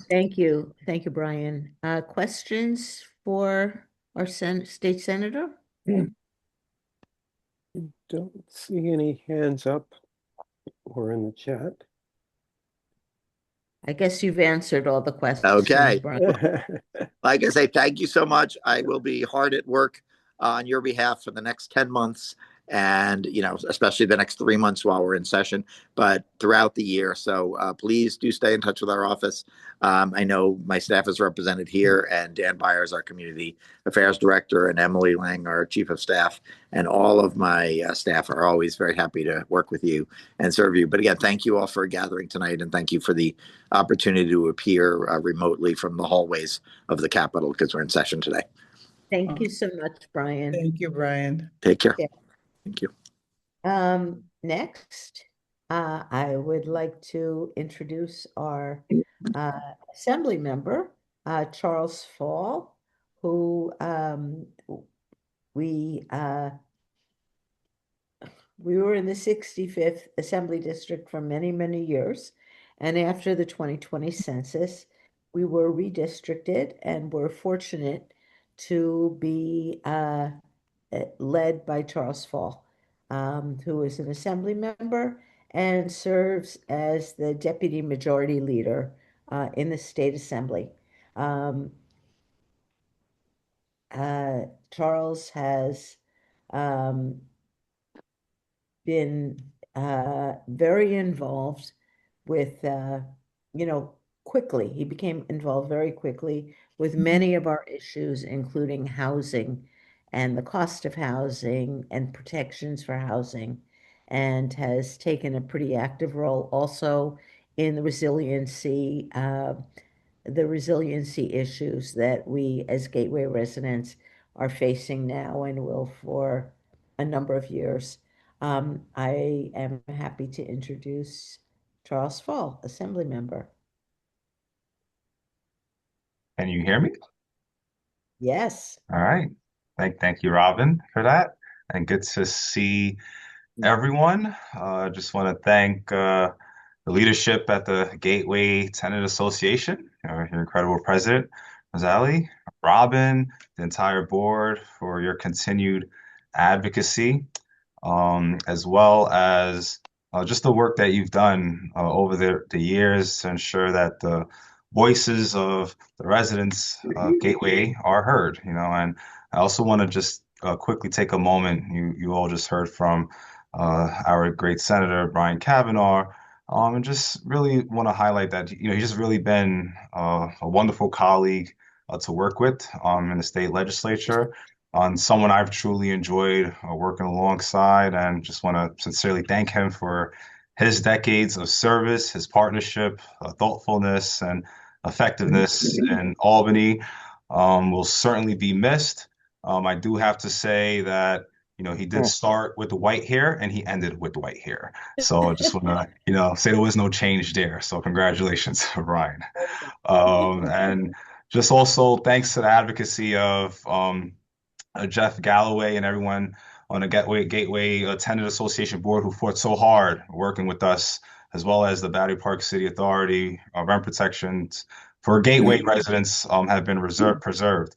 Thank you, Brian. Questions for our state senator? Don't see any hands up or in the chat. I guess you've answered all the questions, Okay. Brian. Like I say, thank you so much. I will be hard at work on your behalf for the next 10 months, and especially the next 3 months while we're in session, but throughout the year. So please do stay in touch with our office. I know my staff is represented here, and Dan Byers, our community affairs director, and Emily Lang, our chief of staff, and all of my staff are always very happy to work with you and serve you. But again, thank you all for gathering tonight, and thank you for the opportunity to appear remotely from the hallways of the Capitol, because we're in session today. Thank you so much, Brian. Thank you, Brian. Take care. Yeah. Thank you. Next, I would like to introduce our assembly member, Charles Fall, who we were in the 65th Assembly District for many, many years. And after the 2020 census, we were redistricted and were fortunate to be led by Charles Fall, who is an assembly member and serves as the deputy majority leader in the state assembly. Charles has been very involved with, quickly. He became involved very quickly with many of our issues, including housing and the cost of housing and protections for housing, and has taken a pretty active role also in the resiliency issues that we as Gateway residents are facing now and will for a number of years. I am happy to introduce Charles Fall, Assembly Member. Can you hear me? Yes. All right. Thank you, Robin, for that. And good to see everyone. Just want to thank the leadership at the Gateway Tenant Association your incredible president, Rosali, Robin, the entire board for your continued advocacy, as well as just the work that you've done over the years to ensure that the voices of the residents of Gateway are heard, and I also want to just quickly take a moment. You all just heard from our great Senator Brian Kavanaugh, and just really want to highlight that he's just really been a wonderful colleague to work with in the state legislature, on someone I've truly enjoyed working alongside, and just want to sincerely thank him for his decades of service, his partnership, thoughtfulness, and effectiveness in Albany. Will certainly be missed. I do have to say that he did start with the white hair and he ended with the white hair. So I just want to say there was no change there. So congratulations, Ryan. And just also thanks to the advocacy of Jeff Galloway and everyone on the Gateway Tenant Association board who fought so hard working with us, as well as the Battery Park City Authority, rent protections for Gateway residents have been preserved.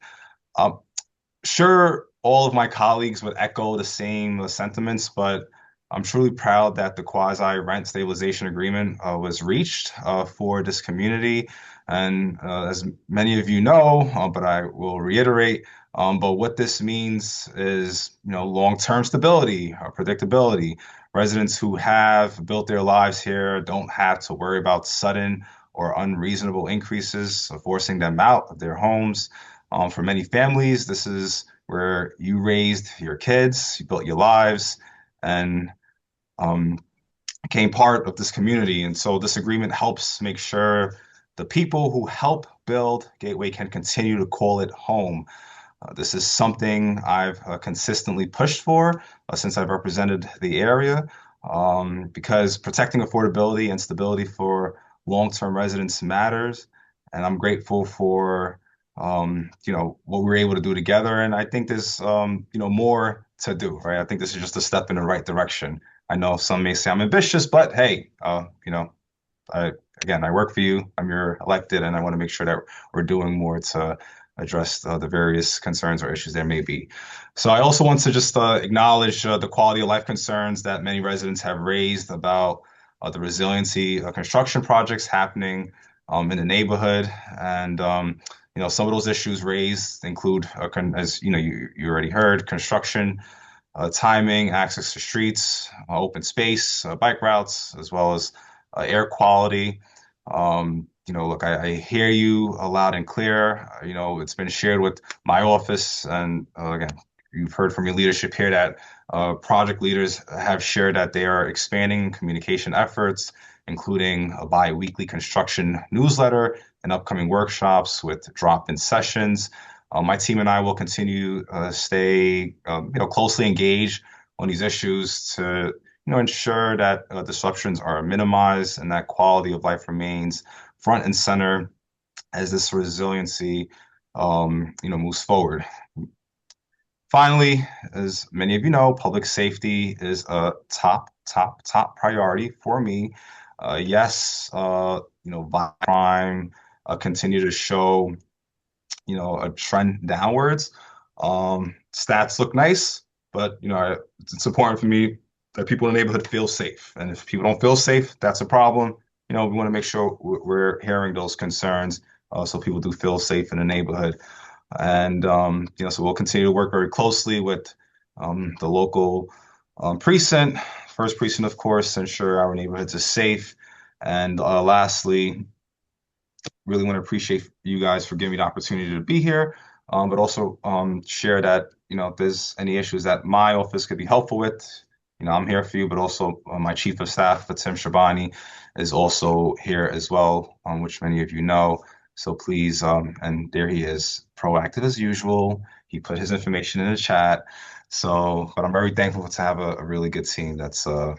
Sure, all of my colleagues would echo the same sentiments, but I'm truly proud that the quasi rent stabilization agreement was reached for this community. And as many of you know, but I will reiterate, but what this means is, long-term stability or predictability. Residents who have built their lives here don't have to worry about sudden or unreasonable increases, forcing them out of their homes. For many families, this is where you raised your kids, you built your lives, and became part of this community. And so this agreement helps make sure the people who help build Gateway can continue to call it home. This is something I've consistently pushed for since I've represented the area, because protecting affordability and stability for long-term residents matters. And I'm grateful for what we were able to do together. And I think there's more to do, right? I think this is just a step in the right direction. I know some may say I'm ambitious, but hey, I work for you. I'm your elected, and I want to make sure that we're doing more to address the various concerns or issues there may be. So I also want to just acknowledge the quality of life concerns that many residents have raised about the resiliency of construction projects happening in the neighborhood. And some of those issues raised include, as you already heard, construction timing, access to streets, open space, bike routes, as well as air quality. Look, I hear you loud and clear. It's been shared with my office, and again, you've heard from your leadership here that project leaders have shared that they are expanding communication efforts, including a bi-weekly construction newsletter and upcoming workshops with drop-in sessions. My team and I will continue stay closely engaged on these issues to ensure that disruptions are minimized and that quality of life remains front and center as this resiliency moves forward. Finally, as many of you know, public safety is a top priority for me. Yes, violent crime continue to show a trend downwards. Stats look nice, but it's important for me that people in the neighborhood feel safe. And if people don't feel safe, that's a problem. We want to make sure we're hearing those concerns, so people do feel safe in the neighborhood. And so we'll continue to work very closely with the local precinct, first precinct, of course, to ensure our neighborhoods are safe. And lastly, really want to appreciate you guys for giving me the opportunity to be here, but also share that, if there's any issues that my office could be helpful with, I'm here for you, but also my chief of staff, Tim Shabani, is also here as well, which many of you know. So please, and there he is, proactive as usual. He put his information in the chat. So, but I'm very thankful to have a really good team that's, do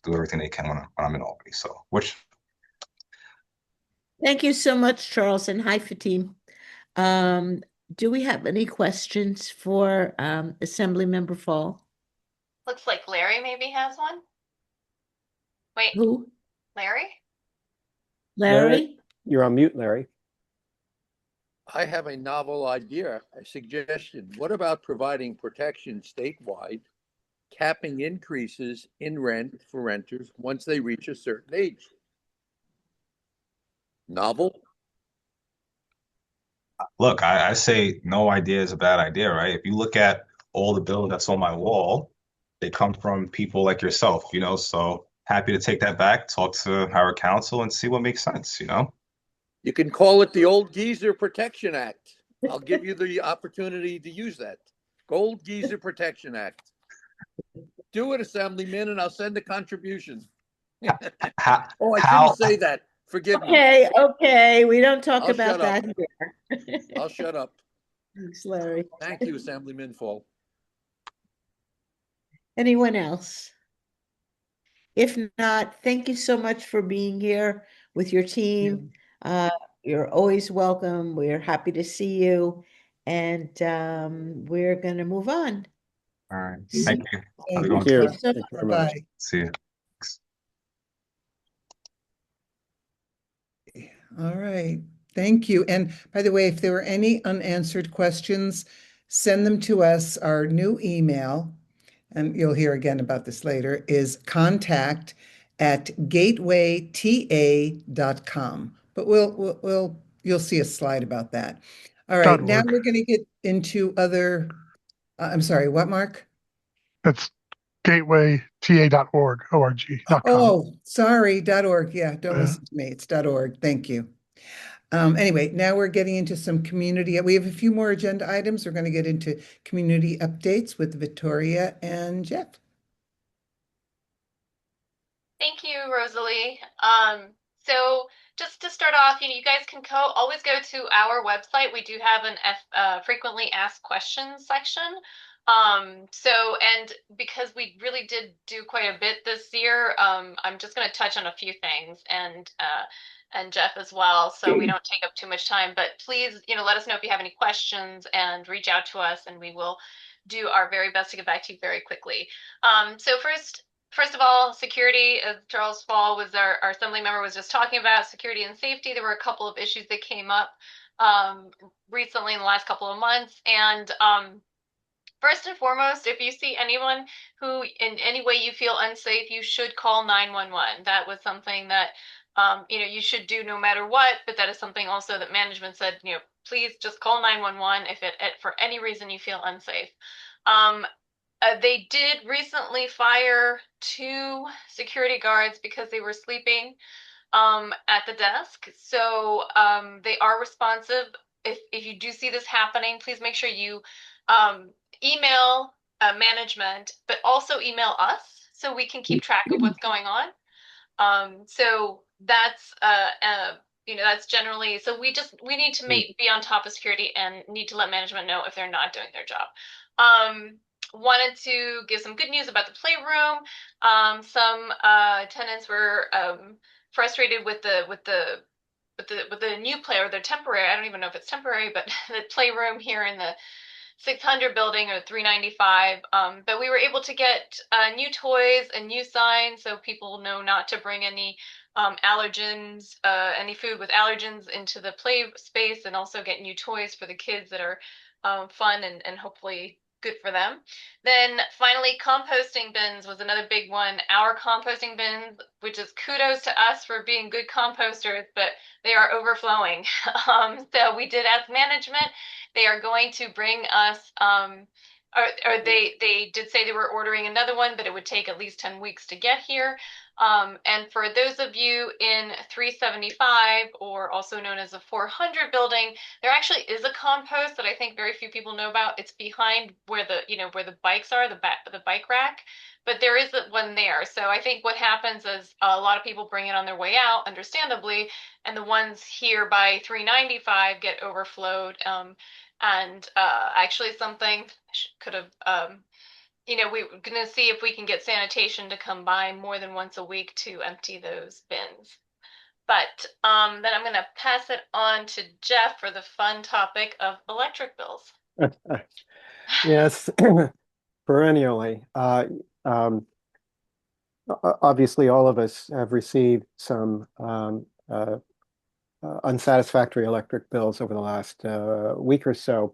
everything they can when I'm in Albany. So, Thank you so much, Charles, and hi, Fatim. Do we have any questions for Assemblymember Fall? Looks like Larry maybe has one. Wait, Who? Larry? Larry? You're on mute, Larry. I have a novel idea, a suggestion. What about providing protection statewide, capping increases in rent for renters once they reach a certain age? Novel? Look, I say no idea is a bad idea, right? If you look at all the bills that's on my wall, they come from people like yourself, so happy to take that back, talk to our council and see what makes sense, You can call it the Old Geezer Protection Act. I'll give you the opportunity to use that. Old Geezer Protection Act. Do it, Assemblyman, and I'll send a contribution. How, Oh, I how, shouldn't say that. Forgive me. Okay, we don't talk I'll about shut up. that here. I'll shut up. Thanks, Larry. Thank you, Assemblyman Fall. Anyone else? If not, thank you so much for being here with your team. You're always welcome. We're happy to see you. And we're going to move on. all right. Thank you. Have a good Thank one. you. Thanks so Thank you much. very much. Bye. See you. All right. Thank you. And by the way, if there were any unanswered questions, send them to us. Our new email, and you'll hear again about this later, is contact@gatewayta.com. But you'll see a slide about that. All right. Now .org. we're going to get into other, I'm sorry, what, Mark? That's gatewayta.org, .org.com. Oh, sorry, .org. Yeah, don't listen to me. It's .org. Thank you. Anyway, now we're getting into some community. We have a few more agenda items. We're going to get into community updates with Victoria and Jeff. Thank you, Rosalie. So just to start off, you guys can always go to our website. We do have an frequently asked questions section. And because we really did do quite a bit this year, I'm just going to touch on a few things and Jeff as well, so we don't take up too much time. But please, let us know if you have any questions and reach out to us, and we will do our very best to get back to you very quickly. So First of all, security, as Charles Fall was our assembly member was just talking about, security and safety. There were a couple of issues that came up recently in the last couple of months. And first and foremost, if you see anyone who in any way you feel unsafe, you should call 911. That was something that you should do no matter what, but that is something also that management said, please just call 911 if for any reason you feel unsafe. They did recently fire 2 security guards because they were sleeping at the desk. So they are responsive. If you do see this happening, please make sure you email management, but also email us so we can keep track of what's going on. So that's that's generally, so we need to be on top of security and need to let management know if they're not doing their job. Wanted to give some good news about the playroom. Some tenants were frustrated with the new player. They're temporary. I don't even know if it's temporary, but the playroom here in the 600 building or 395. But we were able to get new toys and new signs so people know not to bring any allergens, any food with allergens into the play space, and also get new toys for the kids that are fun and hopefully good for them. Then finally, composting bins was another big one. Our composting bins, which is kudos to us for being good composters, but they are overflowing. So we did ask management. They are going to bring us, or they did say they were ordering another one, but it would take at least 10 weeks to get here. And for those of you in 375, or also known as the 400 building, there actually is a compost that I think very few people know about. It's behind where the bikes are, the bike rack, but there is one there. So I think what happens is a lot of people bring it on their way out, understandably, and the ones here by 395 get overflowed. And actually something could have we're going to see if we can get sanitation to come by more than once a week to empty those bins. But then I'm going to pass it on to Jeff for the fun topic of electric bills. Yes, perennially. Obviously, all of us have received some unsatisfactory electric bills over the last week or so.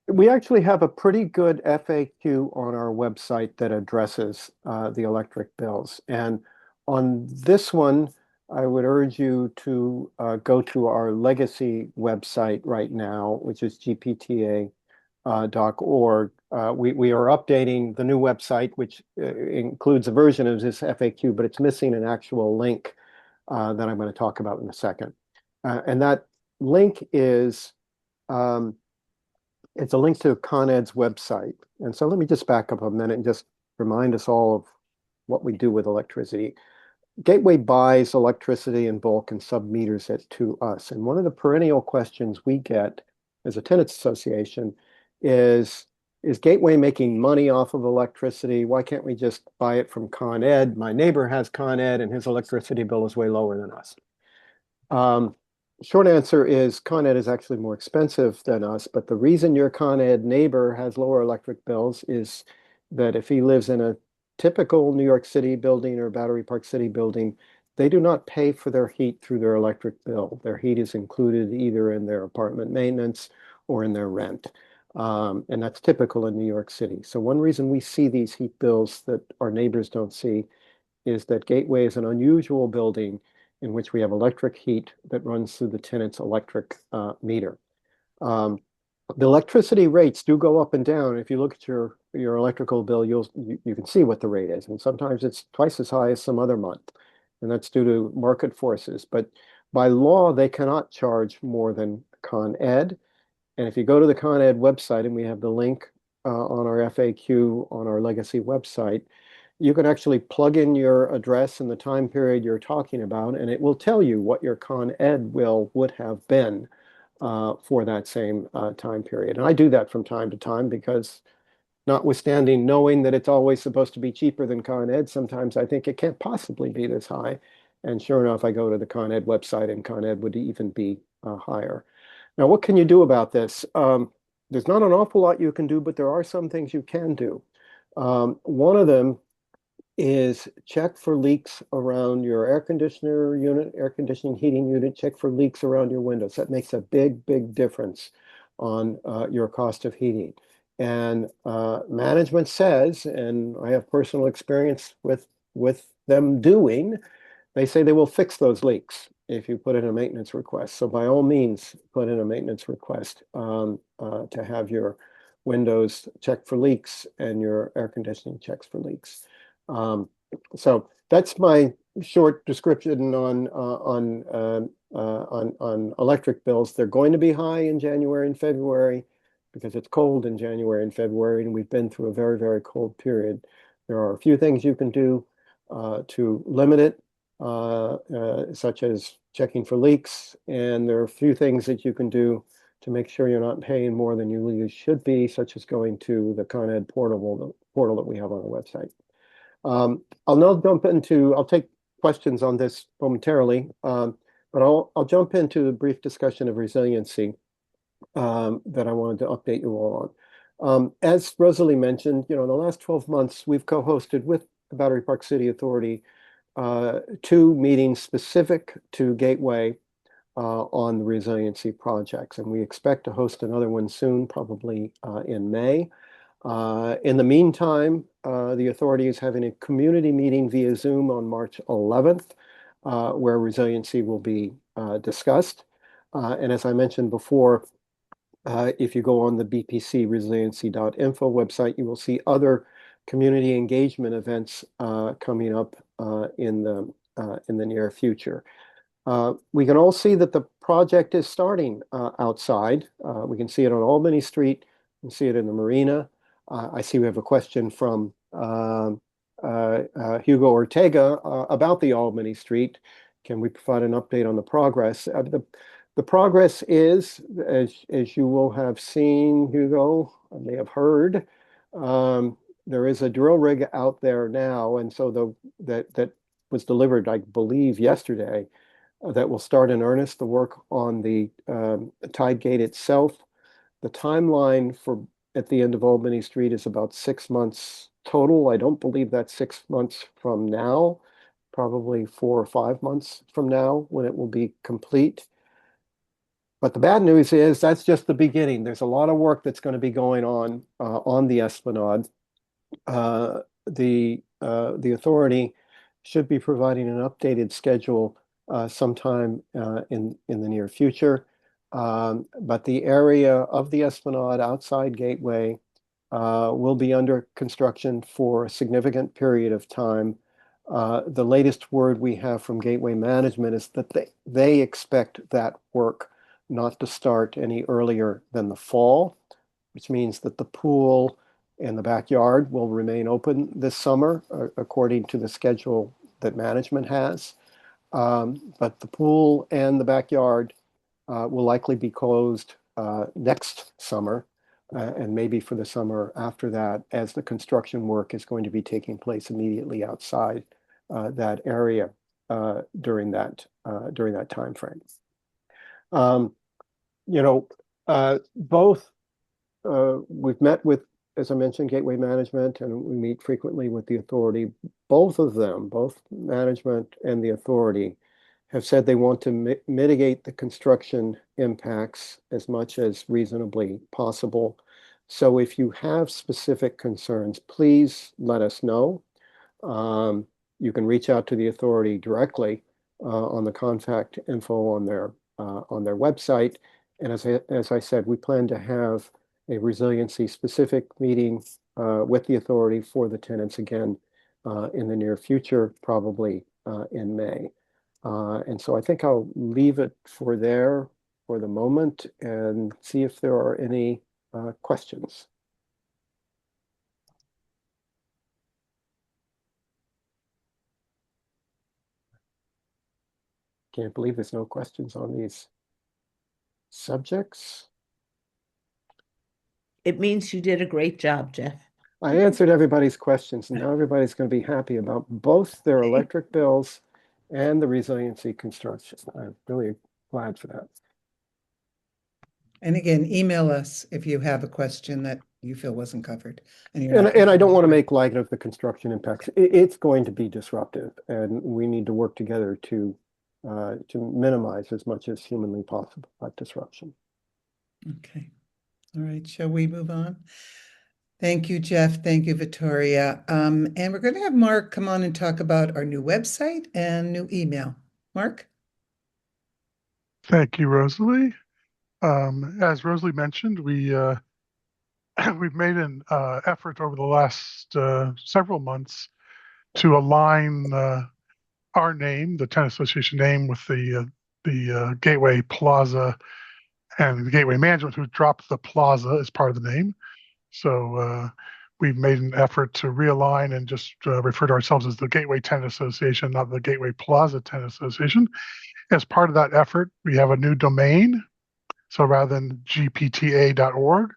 We actually have a pretty good FAQ on our website that addresses the electric bills. And on this one, I would urge you to go to our legacy website right now, which is gpta.org. We are updating the new website, which includes a version of this FAQ, but it's missing an actual link that I'm going to talk about in a second. And that link is it's a link to Con Ed's website. And so let me just back up a minute and just remind us all of what we do with electricity. Gateway buys electricity in bulk and sub-meters it to us. And one of the perennial questions we get as a tenants association is Gateway making money off of electricity? Why can't we just buy it from Con Ed? My neighbor has Con Ed and his electricity bill is way lower than us. Short answer is Con Ed is actually more expensive than us, but the reason your Con Ed neighbor has lower electric bills is that if he lives in a typical New York City building or Battery Park City building, they do not pay for their heat through their electric bill. Their heat is included either in their apartment maintenance or in their rent. And that's typical in New York City. So one reason we see these heat bills that our neighbors don't see is that Gateway is an unusual building in which we have electric heat that runs through the tenant's electric meter. The electricity rates do go up and down. If you look at your electrical bill, you can see what the rate is. And sometimes it's twice as high as some other month. And that's due to market forces. But by law, they cannot charge more than Con Ed. And if you go to the Con Ed website, and we have the link on our FAQ on our legacy website, you can actually plug in your address and the time period you're talking about, and it will tell you what your Con Ed bill would have been for that same time period. And I do that from time to time because notwithstanding knowing that it's always supposed to be cheaper than Con Ed, sometimes I think it can't possibly be this high. And sure enough, I go to the Con Ed website and Con Ed would even be higher. Now, what can you do about this? There's not an awful lot you can do, but there are some things you can do. One of them is check for leaks around your air conditioner unit, air conditioning heating unit, check for leaks around your windows. That makes a big, big difference on your cost of heating. And management says, and I have personal experience with them doing, they say they will fix those leaks if you put in a maintenance request. So by all means, put in a maintenance request to have your windows check for leaks and your air conditioning checks for leaks. So that's my short description on electric bills. They're going to be high in January and February because it's cold in January and February, and we've been through a very, very cold period. There are a few things you can do to limit it, such as checking for leaks, and there are a few things that you can do to make sure you're not paying more than you legally should be, such as going to the Con Ed portal that we have on our website. I'll now jump into, I'll take questions on this momentarily, but I'll jump into a brief discussion of resiliency that I wanted to update you all on. As Rosalie mentioned, in the last 12 months, we've co-hosted with the Battery Park City Authority 2 meetings specific to Gateway on the resiliency projects, and we expect to host another one soon, probably in May. In the meantime, the authority is having a community meeting via Zoom on March 11th, where resiliency will be discussed. And as I mentioned before, if you go on the bpcresiliency.info website, you will see other community engagement events coming up in the near future. We can all see that the project is starting outside. We can see it on Albany Street. We can see it in the marina. I see we have a question from Hugo Ortega about the Albany Street. Can we provide an update on the progress? The progress is, as you will have seen, Hugo, I may have heard, there is a drill rig out there now, and so that was delivered, I believe, yesterday, that will start in earnest the work on the tide gate itself. The timeline for at the end of Albany Street is about 6 months total. I don't believe that's 6 months from now. probably 4 or 5 months from now when it will be complete. But the bad news is that's just the beginning. There's a lot of work that's going to be going on the Esplanade. The authority should be providing an updated schedule sometime in the near future. But the area of the Esplanade outside Gateway will be under construction for a significant period of time. The latest word we have from Gateway Management is that they expect that work not to start any earlier than the fall, which means that the pool and the backyard will remain open this summer, according to the schedule that management has. But the pool and the backyard will likely be closed next summer, and maybe for the summer after that, as the construction work is going to be taking place immediately outside that area during that time frame. Both we've met with, as I mentioned, Gateway Management, and we meet frequently with the authority. Both of them, both management and the authority, have said they want to mitigate the construction impacts as much as reasonably possible. So if you have specific concerns, please let us know. You can reach out to the authority directly on the contact info on their website. And as I said, we plan to have a resiliency specific meeting with the authority for the tenants again in the near future, probably in May. And so I think I'll leave it for the moment and see if there are any questions. Can't believe there's no questions on these subjects. It means you did a great job, Jeff. I answered everybody's questions, and now everybody's going to be happy about both their electric bills and the resiliency construction. I'm really glad for that. And again, email us if you have a question that you feel wasn't covered. And I don't want to make light of the construction impacts. It's going to be disruptive, and we need to work together to minimize as much as humanly possible that disruption. Okay. All right. Shall we move on? Thank you, Jeff. Thank you, Victoria. And we're going to have Mark come on and talk about our new website and new email. Mark? Thank you, Rosalie. As Rosalie mentioned, we've made an effort over the last several months to align our name, the Tenant Association name, with the Gateway Plaza and the Gateway Management, who dropped the Plaza as part of the name. So we've made an effort to realign and just refer to ourselves as the Gateway Tenant Association, not the Gateway Plaza Tenant Association. As part of that effort, we have a new domain. So rather than gpta.org,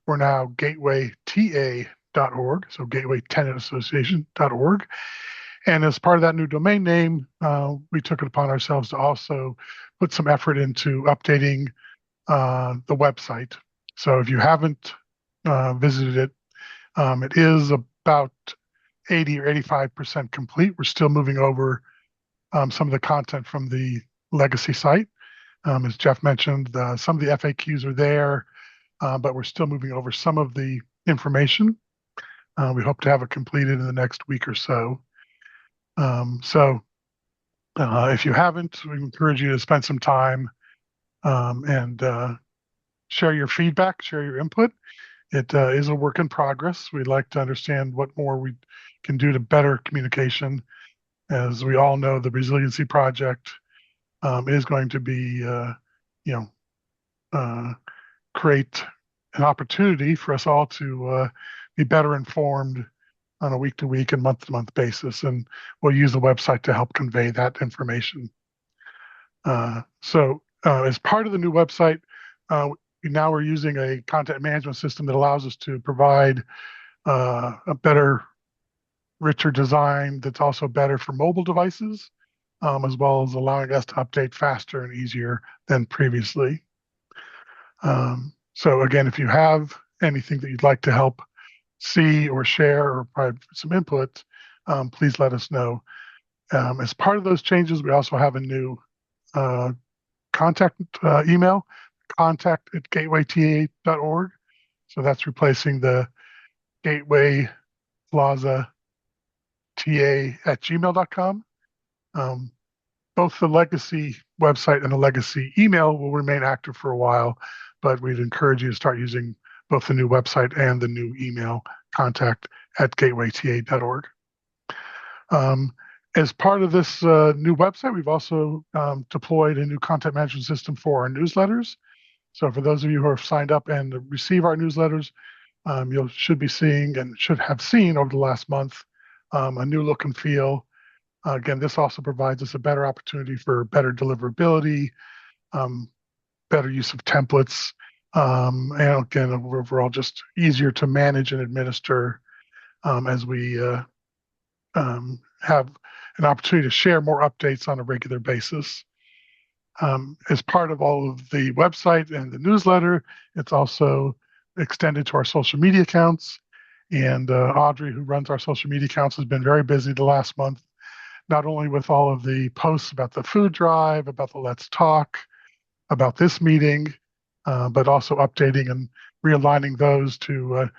we're now gatewayta.org, so gatewaytenantassociation.org. And as part of that new domain name, we took it upon ourselves to also put some effort into updating the website. So if you haven't visited it, it is about 80 or 85% complete. We're still moving over some of the content from the legacy site. As Jeff mentioned, some of the FAQs are there, but we're still moving over some of the information. We hope to have it completed in the next week or so. If you haven't, we encourage you to spend some time and share your feedback, share your input. It is a work in progress. We'd like to understand what more we can do to better communication. As we all know, the Resiliency Project is going to be, create an opportunity for us all to be better informed on a week-to-week and month-to-month basis, and we'll use the website to help convey that information. As part of the new website, now we're using a content management system that allows us to provide a better, richer design that's also better for mobile devices, as well as allowing us to update faster and easier than previously. So again, if you have anything that you'd like to help see or share or provide some input, please let us know. As part of those changes, we also have a new contact email, contact@gatewayta.org. So that's replacing the Gateway Plaza ta@gmail.com. Both the legacy website and the legacy email will remain active for a while, but we'd encourage you to start using both the new website and the new email, contact@gatewayta.org. As part of this new website, we've also deployed a new content management system for our newsletters. So for those of you who have signed up and receive our newsletters, you should be seeing and should have seen over the last month a new look and feel. Again, this also provides us a better opportunity for better deliverability, better use of templates, and again, overall just easier to manage and administer as we have an opportunity to share more updates on a regular basis. As part of all of the website and the newsletter, it's also extended to our social media accounts. And Audrey, who runs our social media accounts, has been very busy the last month, not only with all of the posts about the food drive, about the Let's Talk, about this meeting, but also updating and realigning those to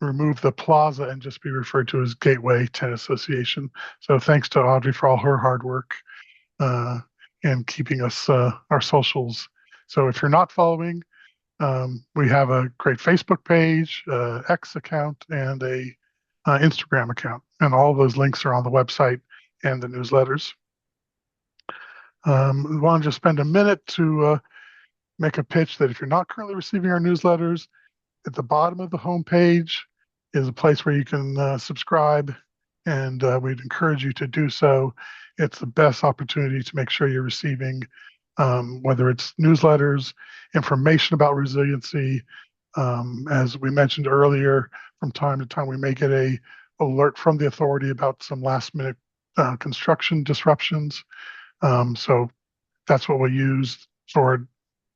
remove the plaza and just be referred to as Gateway Tenant Association. So thanks to Audrey for all her hard work and keeping us our socials. So if you're not following, we have a great Facebook page, X account, and a Instagram account, and all of those links are on the website and the newsletters. We want to just spend a minute to make a pitch that if you're not currently receiving our newsletters, at the bottom of the homepage is a place where you can subscribe, and we'd encourage you to do so. It's the best opportunity to make sure you're receiving, whether it's newsletters, information about resiliency. As we mentioned earlier, from time to time, we may get a alert from the authority about some last minute construction disruptions. So that's what we'll use for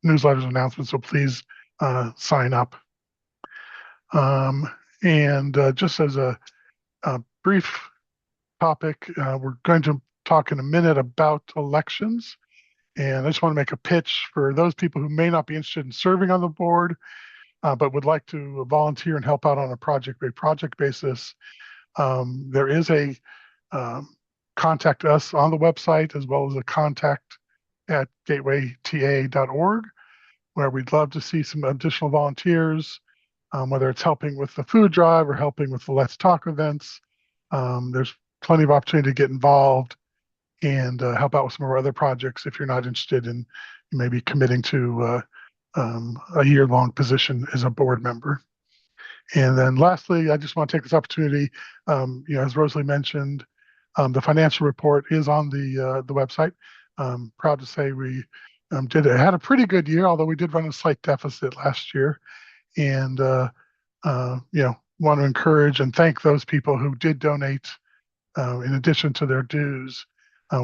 newsletters and announcements. So please sign up. And just as a brief topic, we're going to talk in a minute about elections. And I just want to make a pitch for those people who may not be interested in serving on the board, but would like to volunteer and help out on a project basis. There is a contact us on the website, as well as a contact@gatewayta.org, where we'd love to see some additional volunteers, whether it's helping with the food drive or helping with the Let's Talk events. There's plenty of opportunity to get involved and help out with some of our other projects if you're not interested in maybe committing to a year-long position as a board member. And then lastly, I just want to take this opportunity, as Rosalie mentioned, the financial report is on the website. Proud to say we had a pretty good year, although we did run a slight deficit last year. And want to encourage and thank those people who did donate in addition to their dues.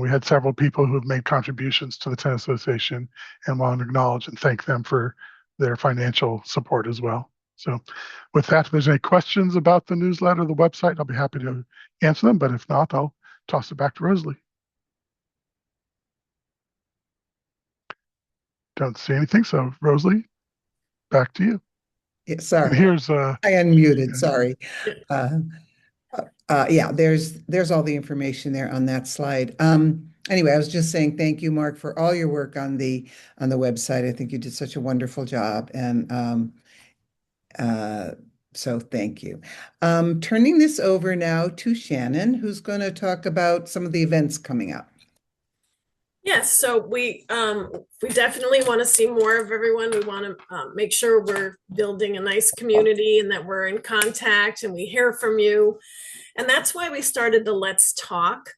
We had several people who have made contributions to the Tenant Association, and want to acknowledge and thank them for their financial support as well. So with that, if there's any questions about the newsletter, the website, I'll be happy to answer them. But if not, I'll toss it back to Rosalie. Don't see anything. So Rosalie, back to you. Yeah, sorry. And here's I unmuted. Sorry. Yeah, there's all the information there on that slide. Anyway, I was just saying thank you, Mark, for all your work on the website. I think you did such a wonderful job, and so thank you. Turning this over now to Shannon, who's going to talk about some of the events coming up. Yes, so we definitely want to see more of everyone. We want to make sure we're building a nice community and that we're in contact and we hear from you. And that's why we started the Let's Talk.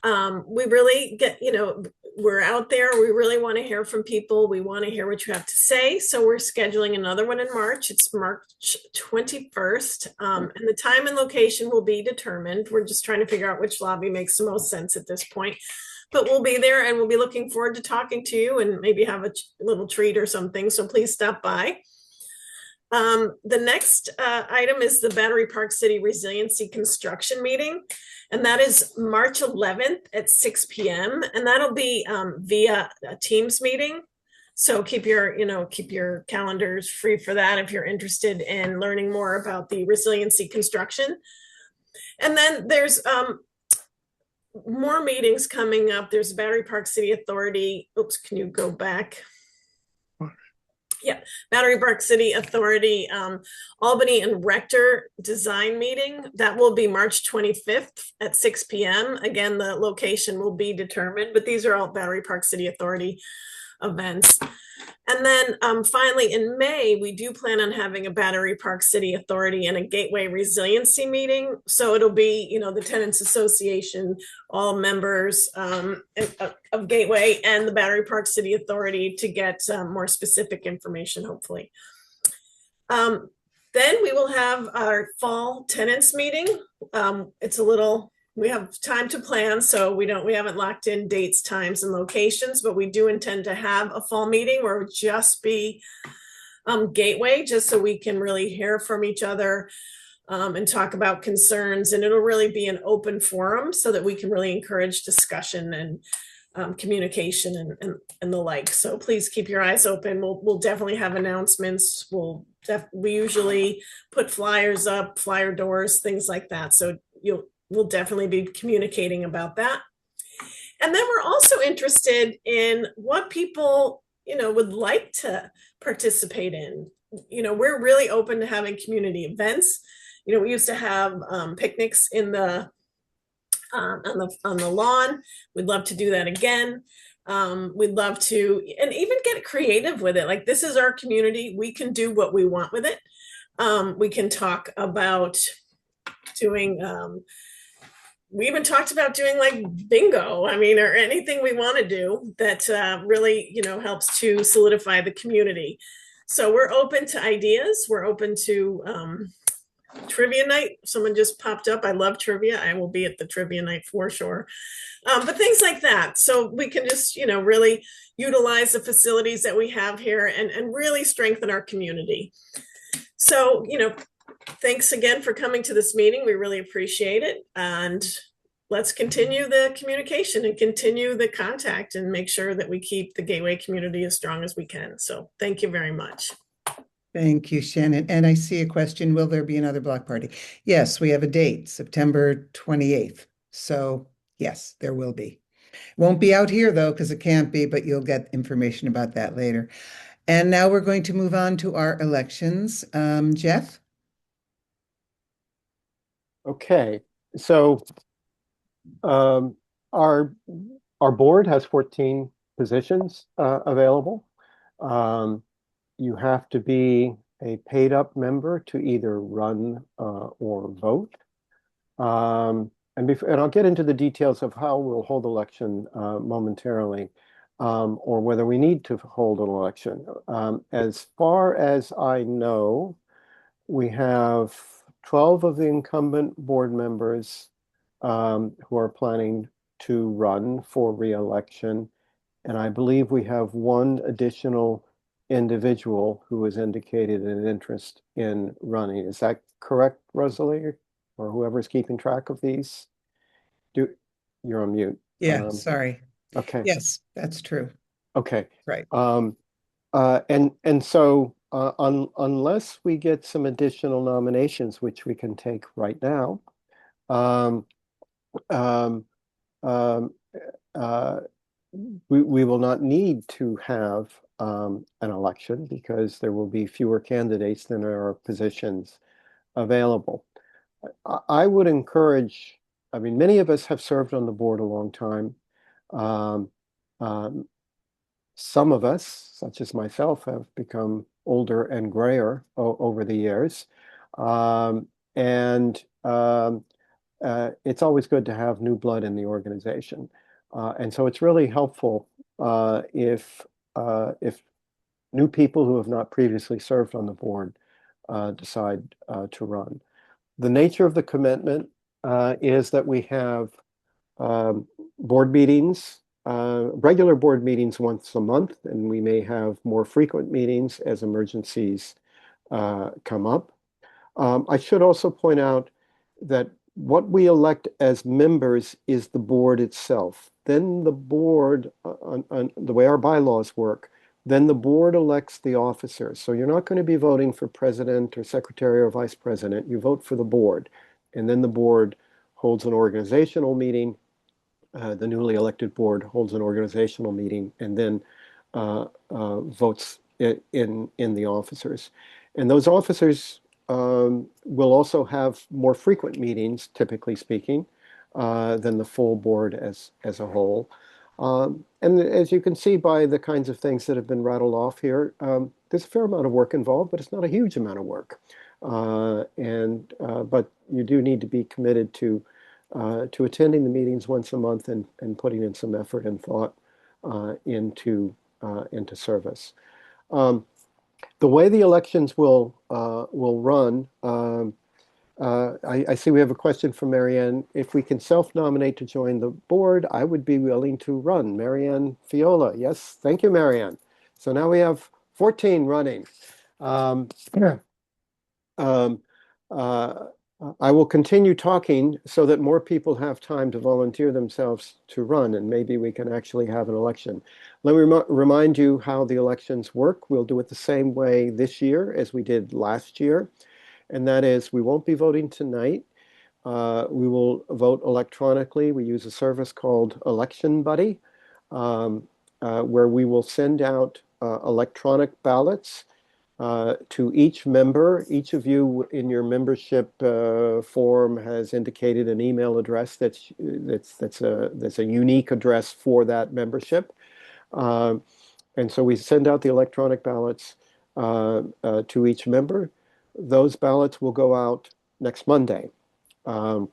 We really we're out there. We really want to hear from people. We want to hear what you have to say. So we're scheduling another one in March. It's March 21st. And the time and location will be determined. We're just trying to figure out which lobby makes the most sense at this point. But we'll be there and we'll be looking forward to talking to you and maybe have a little treat or something. So please stop by. The next item is the Battery Park City Resiliency Construction Meeting, and that is March 11th at 6 p.m. And that'll be via a Teams meeting. So keep your calendars free for that if you're interested in learning more about the resiliency construction. And then there's more meetings coming up. There's Battery Park City Authority. Oops, can you go back? Yeah, Battery Park City Authority, Albany and Rector design meeting. That will be March 25th at 6 p.m. Again, the location will be determined, but these are all Battery Park City Authority events. And then finally in May, we do plan on having a Battery Park City Authority and a Gateway Resiliency meeting. So it'll be, the Tenants Association, all members of Gateway and the Battery Park City Authority to get more specific information, hopefully. Then we will have our fall tenants meeting. We have time to plan, so we haven't locked in dates, times, and locations, but we do intend to have a fall meeting where it would just be Gateway, just so we can really hear from each other and talk about concerns. And it'll really be an open forum so that we can really encourage discussion and communication and the like. So please keep your eyes open. We'll definitely have announcements. We usually put flyers up, flyer doors, things like that. So we'll definitely be communicating about that. And then we're also interested in what people, would like to participate in. We're really open to having community events. We used to have picnics in the on the lawn. We'd love to do that again. We'd love to, and even get creative with it. Like, this is our community. We can do what we want with it. We can talk about doing we even talked about doing like bingo, or anything we want to do that really, helps to solidify the community. So we're open to ideas. We're open to trivia night. Someone just popped up. I love trivia. I will be at the trivia night for sure. But things like that. So we can just, really utilize the facilities that we have here and really strengthen our community. So, thanks again for coming to this meeting. We really appreciate it. And let's continue the communication and continue the contact and make sure that we keep the Gateway community as strong as we can. So thank you very much. Thank you, Shannon. And I see a question, will there be another block party? Yes, we have a date, September 28th. So yes, there will be. Won't be out here though, because it can't be, but you'll get information about that later. And now we're going to move on to our elections. Jeff? Okay, so our board has 14 positions available. You have to be a paid up member to either run or vote. And I'll get into the details of how we'll hold election momentarily, or whether we need to hold an election. As far as I know, we have 12 of the incumbent board members who are planning to run for re-election. And I believe we have one additional individual who has indicated an interest in running. Is that correct, Rosalie, or whoever's keeping track of these? You're on mute. Yeah, sorry. Okay. Yes, that's true. Okay. Right. And so unless we get some additional nominations, which we can take right now, we will not need to have an election because there will be fewer candidates than there are positions available. I would encourage, many of us have served on the board a long time. Some of us, such as myself, have become older and grayer over the years. It's always good to have new blood in the organization. And so it's really helpful if new people who have not previously served on the board decide to run. The nature of the commitment is that we have board meetings, regular board meetings once a month, and we may have more frequent meetings as emergencies come up. I should also point out that what we elect as members is the board itself. Then the board, on the way our bylaws work, then the board elects the officers. So you're not going to be voting for president or secretary or vice president. You vote for the board. And then the board holds an organizational meeting. The newly elected board holds an organizational meeting and then votes in the officers. And those officers will also have more frequent meetings, typically speaking, than the full board as a whole. And as you can see by the kinds of things that have been rattled off here, there's a fair amount of work involved, but it's not a huge amount of work. But you do need to be committed to attending the meetings once a month and putting in some effort and thought into service. The way the elections will run, I see we have a question from Marianne. If we can self-nominate to join the board, I would be willing to run. Marianne Fiola. Yes, thank you, Marianne. So now we have 14 running. Um, uh, I will continue talking so that more people have time to volunteer themselves to run, and maybe we can actually have an election. Let me remind you how the elections work. We'll do it the same way this year as we did last year, and that is we won't be voting tonight. We will vote electronically. We use a service called Election Buddy, where we will send out electronic ballots to each member. Each of you in your membership form has indicated an email address that's a unique address for that membership. And so we send out the electronic ballots to each member. Those ballots will go out next Monday. And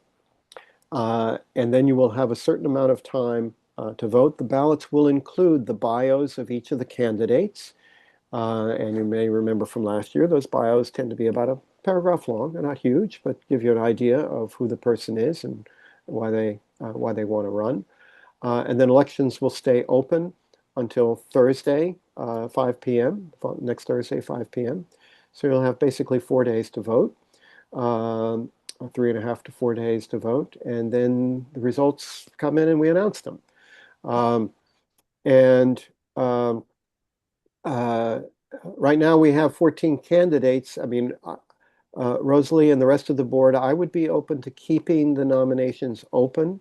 then you will have a certain amount of time to vote. The ballots will include the bios of each of the candidates. And you may remember from last year, those bios tend to be about a paragraph long. They're not huge, but give you an idea of who the person is and why they want to run. And then elections will stay open until Thursday, 5 p.m., next Thursday, 5 p.m. So you'll have basically 4 days to vote, 3.5 to 4 days to vote. And then the results come in and we announce them. Right now we have 14 candidates. I mean, Rosalie and the rest of the board, I would be open to keeping the nominations open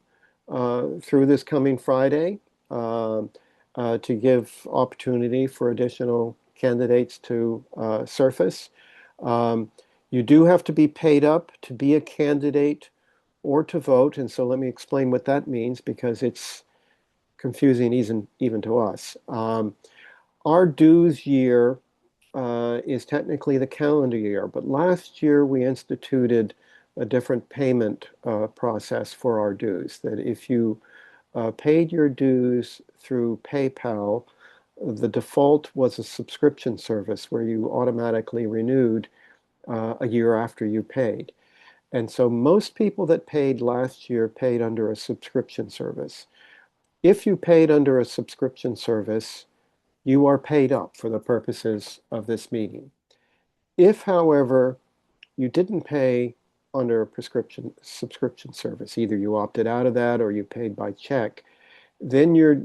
through this coming Friday to give opportunity for additional candidates to surface. You do have to be paid up to be a candidate or to vote. And so let me explain what that means because it's confusing even to us. Our dues year is technically the calendar year, but last year we instituted a different payment process for our dues. That if you paid your dues through PayPal, the default was a subscription service where you automatically renewed a year after you paid. And so most people that paid last year paid under a subscription service. If you paid under a subscription service, you are paid up for the purposes of this meeting. If, however, you didn't pay under a subscription service, either you opted out of that or you paid by check, then your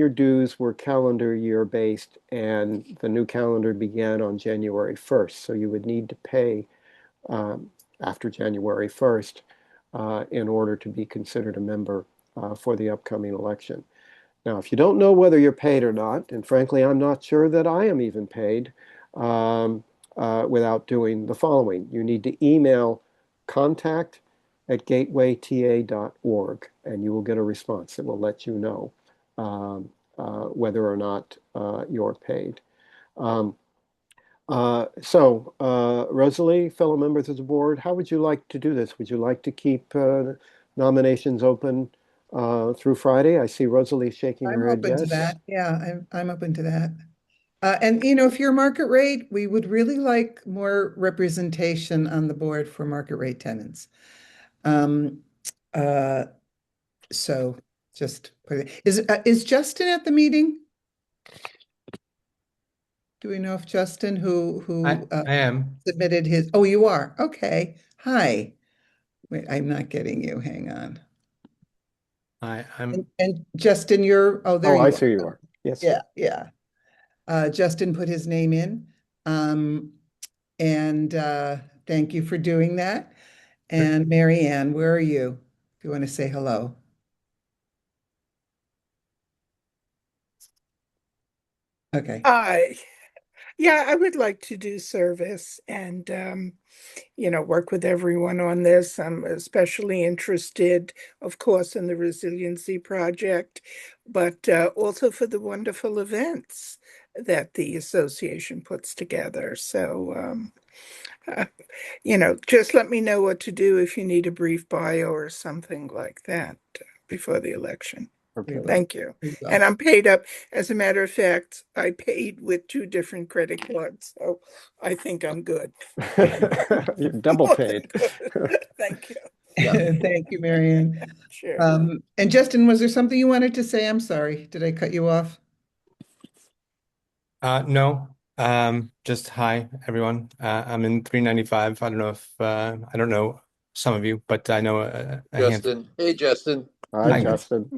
dues were calendar year based and the new calendar began on January 1st. So you would need to pay after January 1st in order to be considered a member for the upcoming election. Now, if you don't know whether you're paid or not, and frankly, I'm not sure that I am even paid without doing the following. You need to email contact@gatewayta.org, and you will get a response that will let you know whether or not you're paid. Rosalie, fellow members of the board, how would you like to do this? Would you like to keep nominations open through Friday? I see Rosalie shaking her head open to yes. that. Yeah, I'm open to that. And if you're market rate, we would really like more representation on the board for market rate tenants. So just put it. Is Justin at the meeting? Do we know if Justin, who I am. submitted his, oh, you are, okay, hi. Wait, I'm not getting you, hang on. I'm And Justin, you're, oh, there Oh, I you see are. you are. Yes. Yeah, yeah. Justin put his name in. And thank you for doing that. And Mary Ann, where are you? If you want to say hello. Okay. Yeah, I would like to do service and work with everyone on this. I'm especially interested, of course, in the Resiliency Project, but also for the wonderful events that the association puts together. So, just let me know what to do if you need a brief bio or something like that before the election. Okay. Thank you. There you go. And I'm paid up. As a matter of fact, I paid with 2 different credit cards, so I think I'm good. You're double More than paid. good. Thank you. Thank you, Mary Ann. Sure. And Justin, was there something you wanted to say? I'm sorry. Did I cut you off? No. Just hi everyone. I'm in 395. I don't know if I don't know some of you, but I know a handful. Justin. Hey, Justin. Hi, Hi. Justin.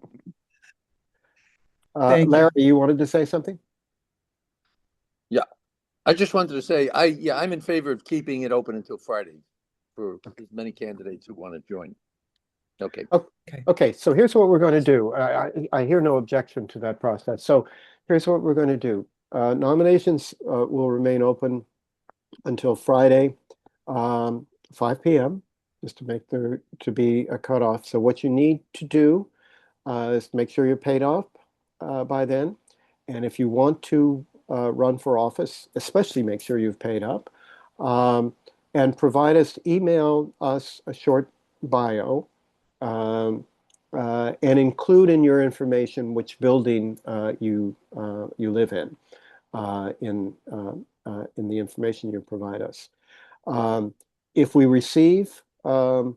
Thank Larry, you. you wanted to say something? Yeah, I just wanted to say, I'm in favor of keeping it open until Friday for as many candidates who want to join. Okay. Okay, so here's what we're going to do. I hear no objection to that process. So here's what we're going to do. Nominations will remain open until Friday, 5 p.m., just to make there to be a cutoff. So what you need to do is make sure you're paid off by then. And if you want to run for office, especially make sure you've paid up. And email us a short bio, and include in your information which building you live in the information you provide us. If we receive more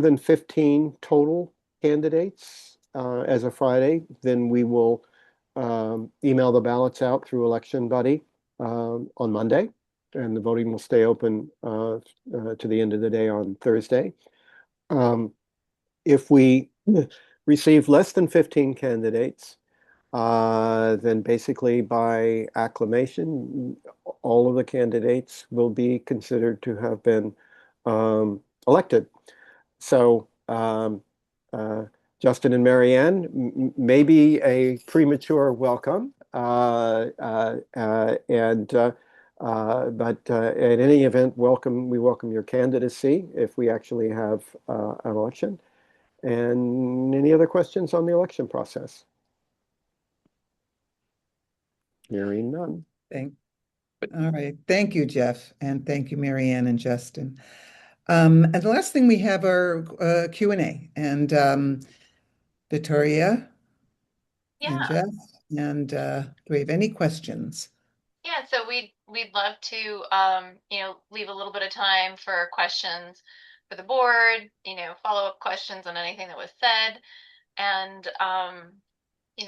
than 15 total candidates as of Friday, then we will email the ballots out through Election Buddy on Monday, and the voting will stay open to the end of the day on Thursday. If we receive less than 15 candidates, then basically by acclamation, all of the candidates will be considered to have been elected. So Justin and Mary Ann, maybe a premature welcome, but in any event, we welcome your candidacy if we actually have an election. And any other questions on the election process? Hearing none. All right. Thank you, Jeff. And thank you, Mary Ann and Justin. And the last thing we have are Q&A. And Victoria and Jeff. And do we have any questions? Yeah, so we'd love to leave a little bit of time for questions for the board, follow-up questions on anything that was said. And you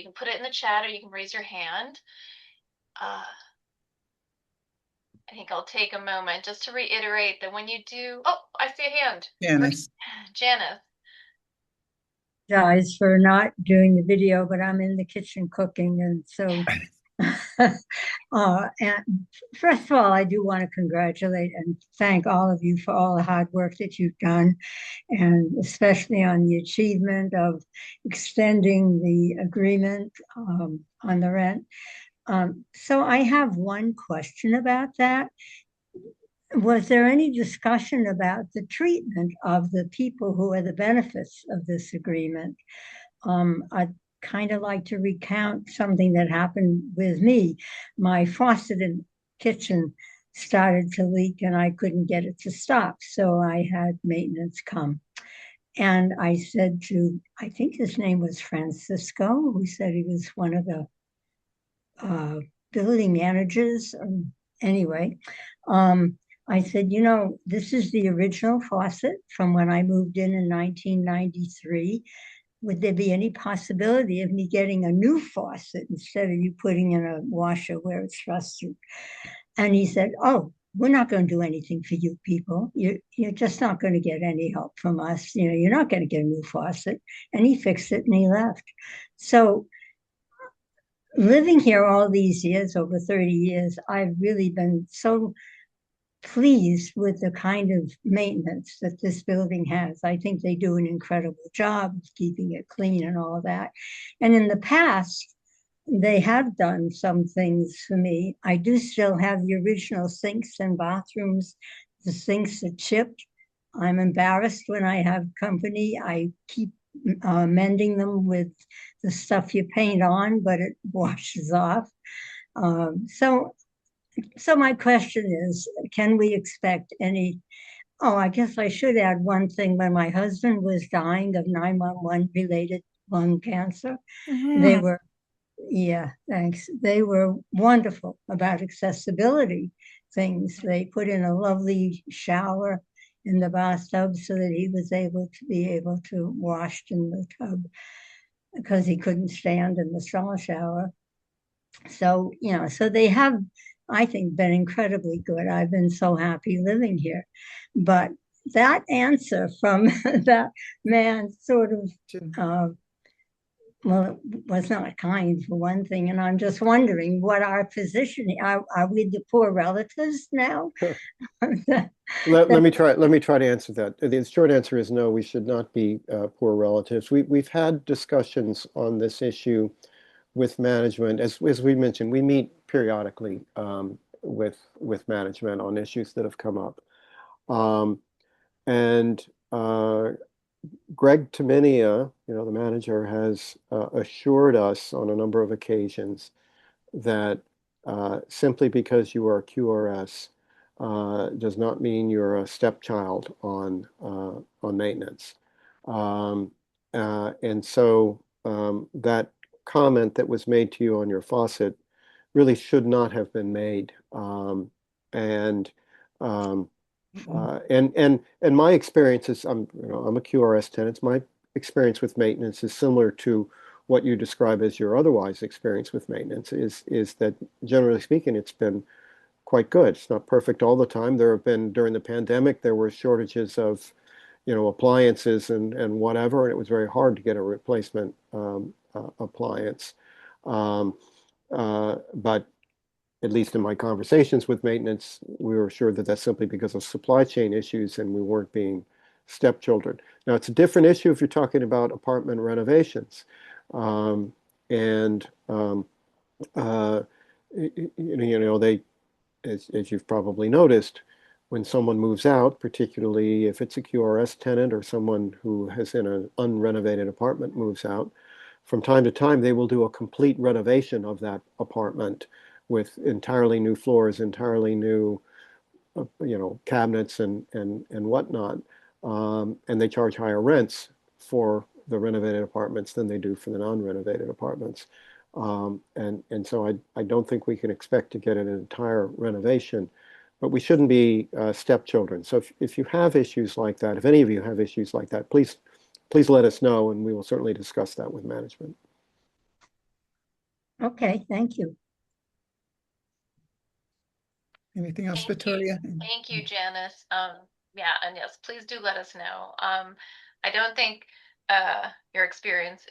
can put it in the chat or you can raise your hand. I think I'll take a moment just to reiterate that when you do, oh, I see a hand. Janice. Janice. Guys for not doing the video, but I'm in the kitchen cooking, and so and first of all, I do want to congratulate and thank all of you for all the hard work that you've done, and especially on the achievement of extending the agreement on the rent. So I have one question about that. Was there any discussion about the treatment of the people who are the benefits of this agreement? I'd kind of like to recount something that happened with me. My faucet in the kitchen started to leak and I couldn't get it to stop. So I had maintenance come. And I said to, I think his name was Francisco, who said he was one of the building managers. Anyway, I said, this is the original faucet from when I moved in 1993. would there be any possibility of me getting a new faucet instead of you putting in a washer where it's rusted? And he said, oh, we're not going to do anything for you people. You're just not going to get any help from us. You know, you're not going to get a new faucet. And he fixed it and he left. So living here all these years, over 30 years, I've really been so pleased with the kind of maintenance that this building has. I think they do an incredible job of keeping it clean and all that. And in the past, they have done some things for me. I do still have the original sinks and bathrooms. The sinks are chipped. I'm embarrassed when I have company. I keep mending them with the stuff you paint on, but it washes off. So my question is, can we expect any? Oh, I guess I should add one thing. When my husband was dying of 911 related lung cancer, they were, yeah, thanks. They were wonderful about accessibility things. They put in a lovely shower in the bathtub so that he was able to be able to wash in the tub because he couldn't stand in the stall shower. So, you know, so they have, I think, been incredibly good. I've been so happy living here. But that answer from that man sort of, well, it was not kind for one thing. And I'm just wondering what our position are we the poor relatives now? Let me try to answer that. The short answer is no, we should not be poor relatives. We've had discussions on this issue with management. As we mentioned, we meet periodically with management on issues that have come up. And Greg Taminia, the manager, has assured us on a number of occasions that simply because you are a QRS does not mean you're a stepchild on maintenance. And so that comment that was made to you on your faucet really should not have been made. And my experience is, I'm a QRS tenant. My experience with maintenance is similar to what you describe as your otherwise experience with maintenance. Is that generally speaking, it's been quite good. It's not perfect all the time. There have been, during the pandemic, there were shortages of appliances and whatever, and it was very hard to get a replacement appliance. But at least in my conversations with maintenance, we were sure that that's simply because of supply chain issues and we weren't being stepchildren. Now, it's a different issue if you're talking about apartment renovations. And they, as you've probably noticed, when someone moves out, particularly if it's a QRS tenant or someone who has in an unrenovated apartment moves out, from time to time they will do a complete renovation of that apartment with entirely new floors, entirely new, cabinets and whatnot, and they charge higher rents for the renovated apartments than they do for the non-renovated apartments. And so I don't think we can expect to get an entire renovation, but we shouldn't be stepchildren. So if you have issues like that, if any of you have issues like that, please let us know, and we will certainly discuss that with management. Okay, thank you. Anything else, Thank Victoria? Thank you, Janice. Yeah, and yes, please do let us know. I don't think your experience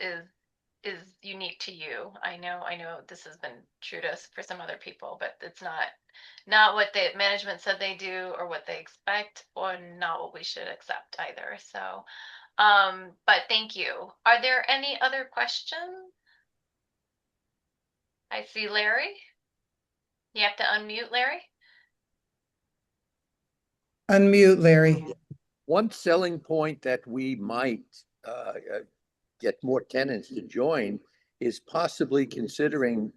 is unique to you. I know this has been true to us for some other people, but it's not what the management said they do or what they expect, or not what we should accept either. So, but thank you. Are there any other questions? I see Larry. You have to unmute, Larry. Unmute, Larry. One selling point that we might get more tenants to join is possibly considering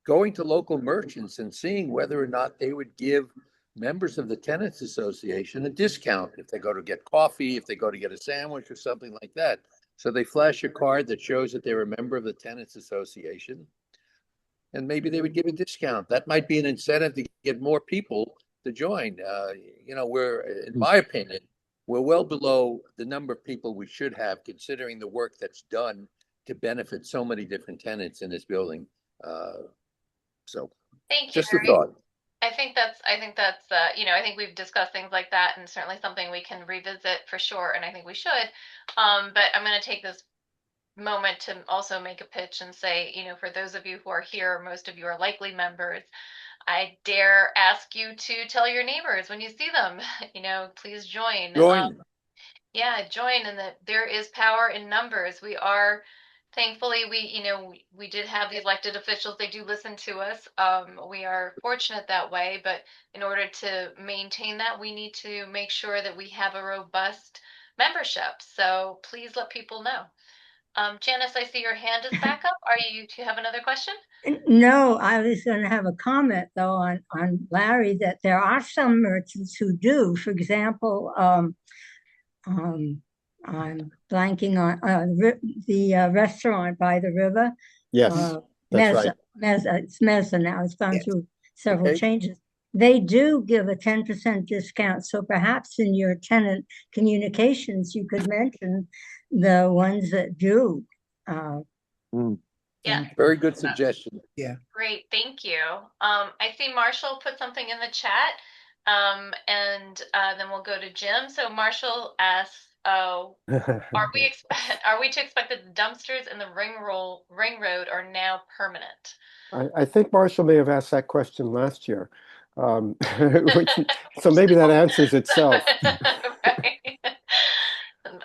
going to local merchants and seeing whether or not they would give members of the Tenants Association a discount if they go to get coffee, if they go to get a sandwich or something like that. So they flash a card that shows that they're a member of the Tenants Association, and maybe they would give a discount. That might be an incentive to get more people to join. In my opinion, we're well below the number of people we should have, considering the work that's done to benefit so many different tenants in this building. So Thank you, just a Harry. thought. I think that's, I think we've discussed things like that and certainly something we can revisit for sure. And I think we should. But I'm going to take this moment to also make a pitch and say, for those of you who are here, most of you are likely members. I dare ask you to tell your neighbors when you see them, please join. Join. Yeah, join, and that there is power in numbers. We are, thankfully, we did have the elected officials. They do listen to us. We are fortunate that way, but in order to maintain that, we need to make sure that we have a robust membership. So please let people know. Janice, I see your hand is back up. Do you have another question? No, I was going to have a comment though on Larry that there are some merchants who do. For example, I'm blanking on the restaurant by the river. Yes, that's right. It's Meza now. It's gone Yes. through several Okay. changes. They do give a 10% discount. So perhaps in your tenant communications, you could mention the ones that do. Yeah, Very good suggestion. Yeah. great. Thank you. I see Marshall put something in the chat. And then we'll go to Jim. So Marshall asks, are we to expect that the dumpsters in the ring road are now permanent? I think Marshall may have asked that question last year. So maybe that answers itself. Right.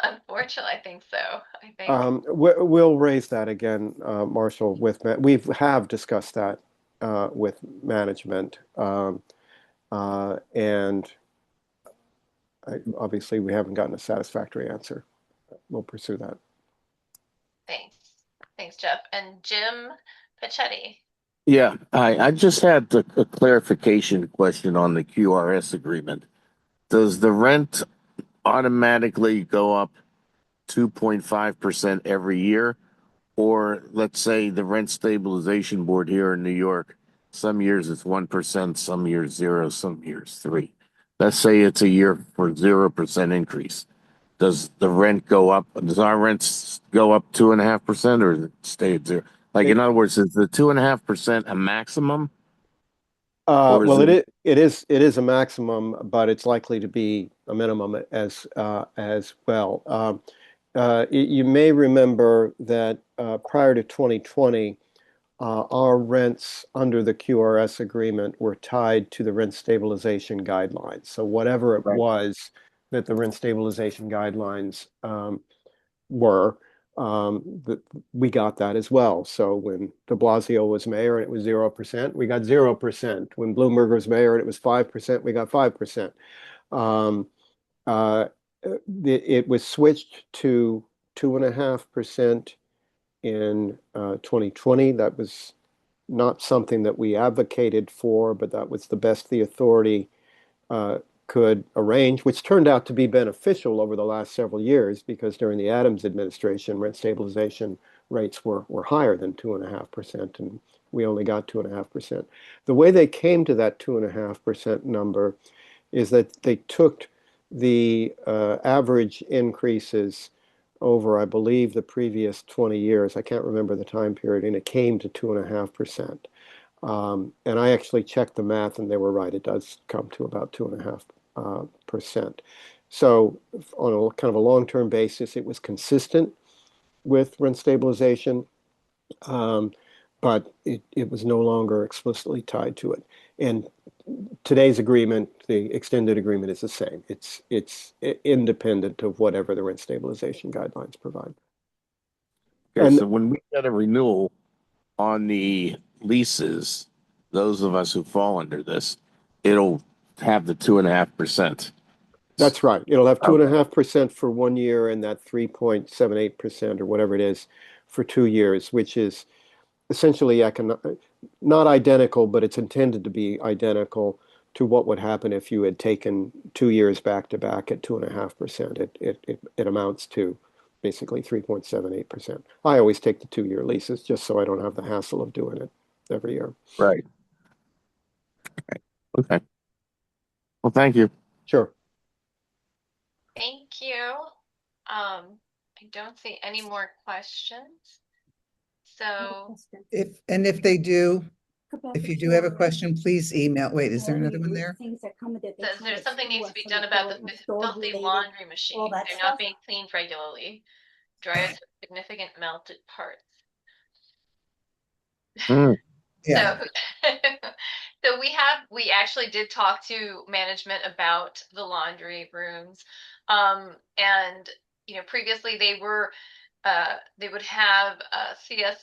Unfortunately, I think so. I think. We'll raise that again, Marshall, we have discussed that with management. And obviously we haven't gotten a satisfactory answer. We'll pursue that. Thanks. Thanks, Jeff. And Jim Pachetti. Yeah, I just had a clarification question on the QRS agreement. Does the rent automatically go up 2.5% every year? Or let's say the rent stabilization board here in New York, some years it's 1%, some years 0, some years 3. Let's say it's a year for 0% increase. Does the rent go up? Does our rents go up 2.5% or stay at 0? Like, in other words, is the 2.5% a maximum? Well, it is a maximum, but it's likely to be a minimum as well. You may remember that prior to 2020, our rents under the QRS agreement were tied to the rent stabilization guidelines. So whatever it was that the rent stabilization guidelines were, we got that as well. So when de Blasio was mayor and it was 0%, we got 0%. When Bloomberg was mayor and it was 5%, we got 5%. It was switched to 2.5% in 2020. That was not something that we advocated for, but that was the best the authority could arrange, which turned out to be beneficial over the last several years because during the Adams administration, rent stabilization rates were higher than 2.5%, and we only got 2.5%. The way they came to that 2.5% number is that they took the average increases over, I believe, the previous 20 years. I can't remember the time period, and it came to 2.5%. And I actually checked the math, and they were right. It does come to about 2.5%. So on a kind of a long-term basis, it was consistent with rent stabilization, but it was no longer explicitly tied to it. And today's agreement, the extended agreement, is the same. It's independent of whatever the rent stabilization guidelines provide. Okay, so when we get a renewal on the leases, those of us who fall under this, it'll have the 2.5%. That's right. It'll have 2.5% for 1 year and that 3.78% or whatever it is for 2 years, which is essentially not identical, but it's intended to be identical to what would happen if you had taken 2 years back to back at 2.5%. It amounts to basically 3.78%. I always take the 2-year leases just so I don't have the hassle of doing it every year. Right. Okay. Well, thank you. Sure. Thank you. I don't see any more questions. So If they do, if you do have a question, please email. Wait, is there another one there? says there's something needs to be done about the filthy laundry machines. They're not being cleaned regularly. Dryers have significant melted parts. Yeah. So, so we actually did talk to management about the laundry rooms. And previously they would have CSC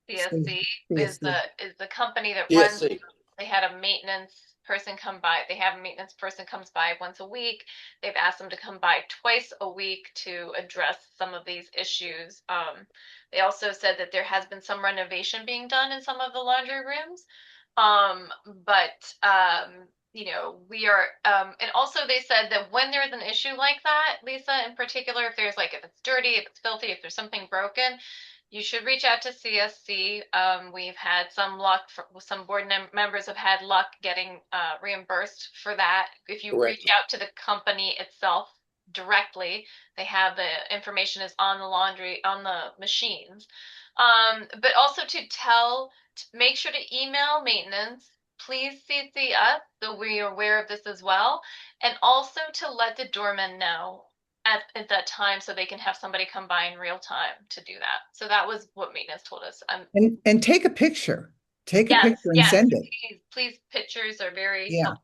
is the company that runs. CSC. They had a maintenance person come by. They have a maintenance person comes by once a week. They've asked them to come by twice a week to address some of these issues. They also said that there has been some renovation being done in some of the laundry rooms. But we are, and also they said that when there's an issue like that, Lisa, in particular, if it's dirty, if it's filthy, if there's something broken, you should reach out to CSC. We've had some luck, some board members have had luck getting reimbursed for that. If you reach out to the company itself directly, they have the information is on the machines. But also make sure to email maintenance. Please CC us so we are aware of this as well. And also to let the doorman know at that time so they can have somebody come by in real time to do that. So that was what maintenance told us. And take a picture. Take a Yes, picture and yes, send it. please, pictures are very Yeah.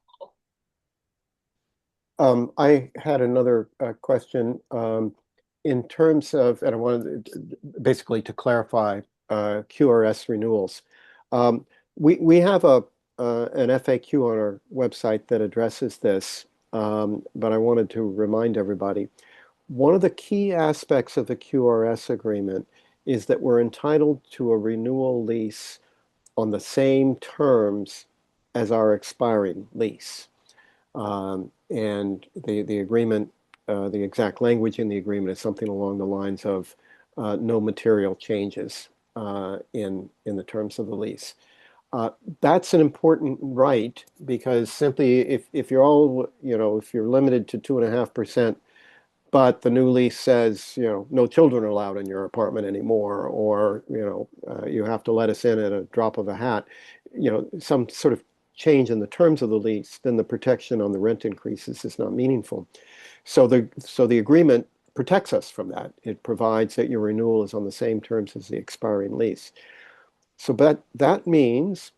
helpful. I had another question in terms of, and I wanted basically to clarify QRS renewals. We have an FAQ on our website that addresses this, but I wanted to remind everybody. One of the key aspects of the QRS agreement is that we're entitled to a renewal lease on the same terms as our expiring lease. And the agreement, the exact language in the agreement is something along the lines of no material changes in the terms of the lease. That's an important right because simply if you're all, if you're limited to 2.5%, but the new lease says, no children are allowed in your apartment anymore, or, you have to let us in at a drop of a hat, some sort of change in the terms of the lease, then the protection on the rent increases is not meaningful. So the agreement protects us from that. It provides that your renewal is on the same terms as the expiring lease. So that means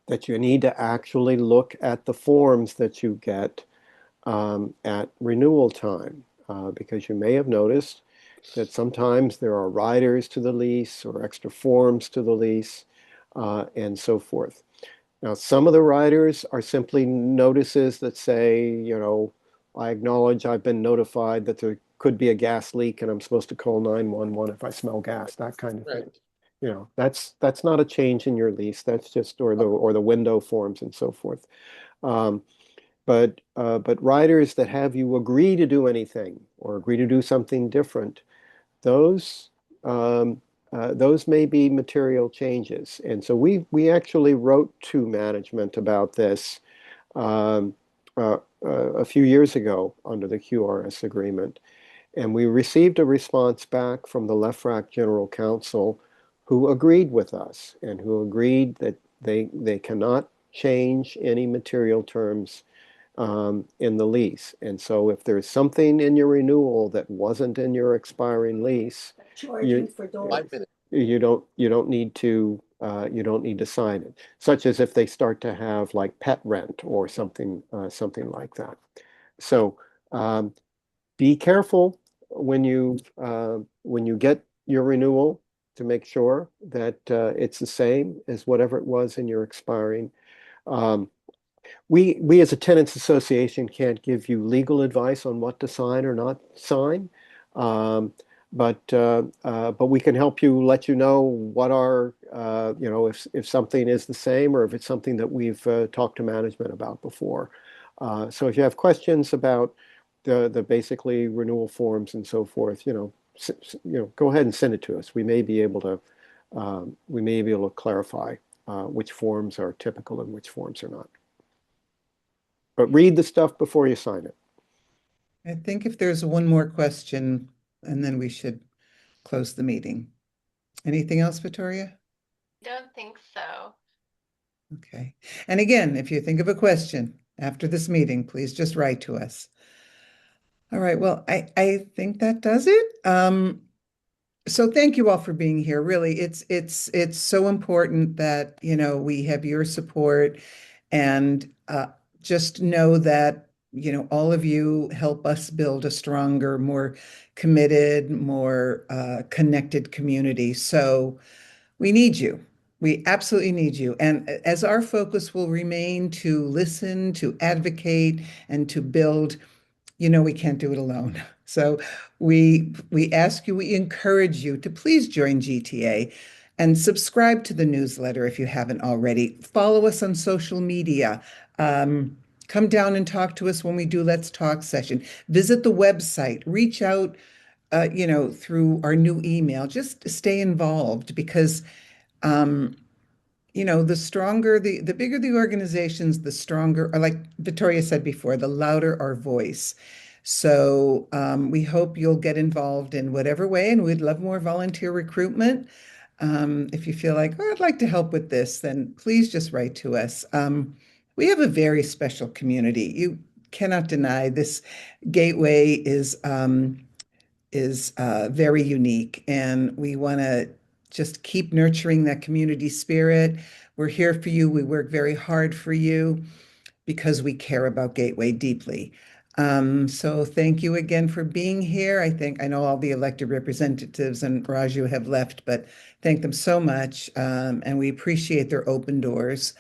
that you need to actually look at the forms that you get at renewal time. Because you may have noticed that sometimes there are riders to the lease or extra forms to the lease and so forth. Now, some of the riders are simply notices that say, I acknowledge I've been notified that there could be a gas leak and I'm supposed to call 911 if I smell gas, that kind of thing. That's not a change in your lease. That's just, or the window forms and so forth. But riders that have you agree to do anything or agree to do something different, those may be material changes. And so we actually wrote to management about this a few years ago under the QRS agreement. And we received a response back from the LEFRAC General Counsel who agreed with us and who agreed that they cannot change any material terms in the lease. And so if there's something in your renewal that wasn't in your expiring lease, you don't need to sign it, such as if they start to have like pet rent or something like that. So be careful when you get your renewal to make sure that it's the same as whatever it was in your expiring. We as a tenants association can't give you legal advice on what to sign or not sign, but we can help you let you know what are if something is the same or if it's something that we've talked to management about before. So if you have questions about the basically renewal forms and so forth, go ahead and send it to us. We may be able to clarify which forms are typical and which forms are not. But read the stuff before you sign it. I think if there's one more question, and then we should close the meeting. Anything else, Victoria? Don't think so. Okay. And again, if you think of a question after this meeting, please just write to us. All right. Well, I think that does it. So thank you all for being here. Really, it's so important that, we have your support, and just know that, all of you help us build a stronger, more committed, more connected community. So we need you. We absolutely need you. And as our focus will remain to listen, to advocate, and to build, we can't do it alone. So we ask you, we encourage you to please join GTA and subscribe to the newsletter if you haven't already. Follow us on social media. Come down and talk to us when we do Let's Talk session. Visit the website. Reach out, through our new email. Just stay involved, because um, the stronger the bigger the organizations, the stronger, or like Victoria said before, the louder our voice. So we hope you'll get involved in whatever way, and we'd love more volunteer recruitment. If you feel like, oh, I'd like to help with this, then please just write to us. We have a very special community. You cannot deny this. Gateway is very unique, and we want to just keep nurturing that community spirit. We're here for you. We work very hard for you because we care about Gateway deeply. So thank you again for being here. I know all the elected representatives and Raju have left, but thank them so much. And we appreciate their open doors.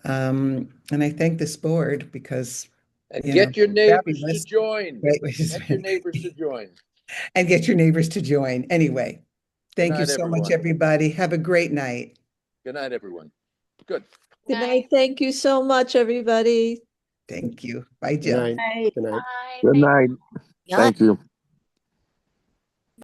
And I thank this board because, And get your neighbors to fabulous. join. Right. Get your neighbors to join. And get your neighbors to join. Anyway, Good thank you night, so much, everyone. everybody. Have a great night. Good night, everyone. Good. Good night. Thank you so much, everybody. Thank you. Bye, Good Jill. night. Good night. Bye. Good night. Yeah. Thank you.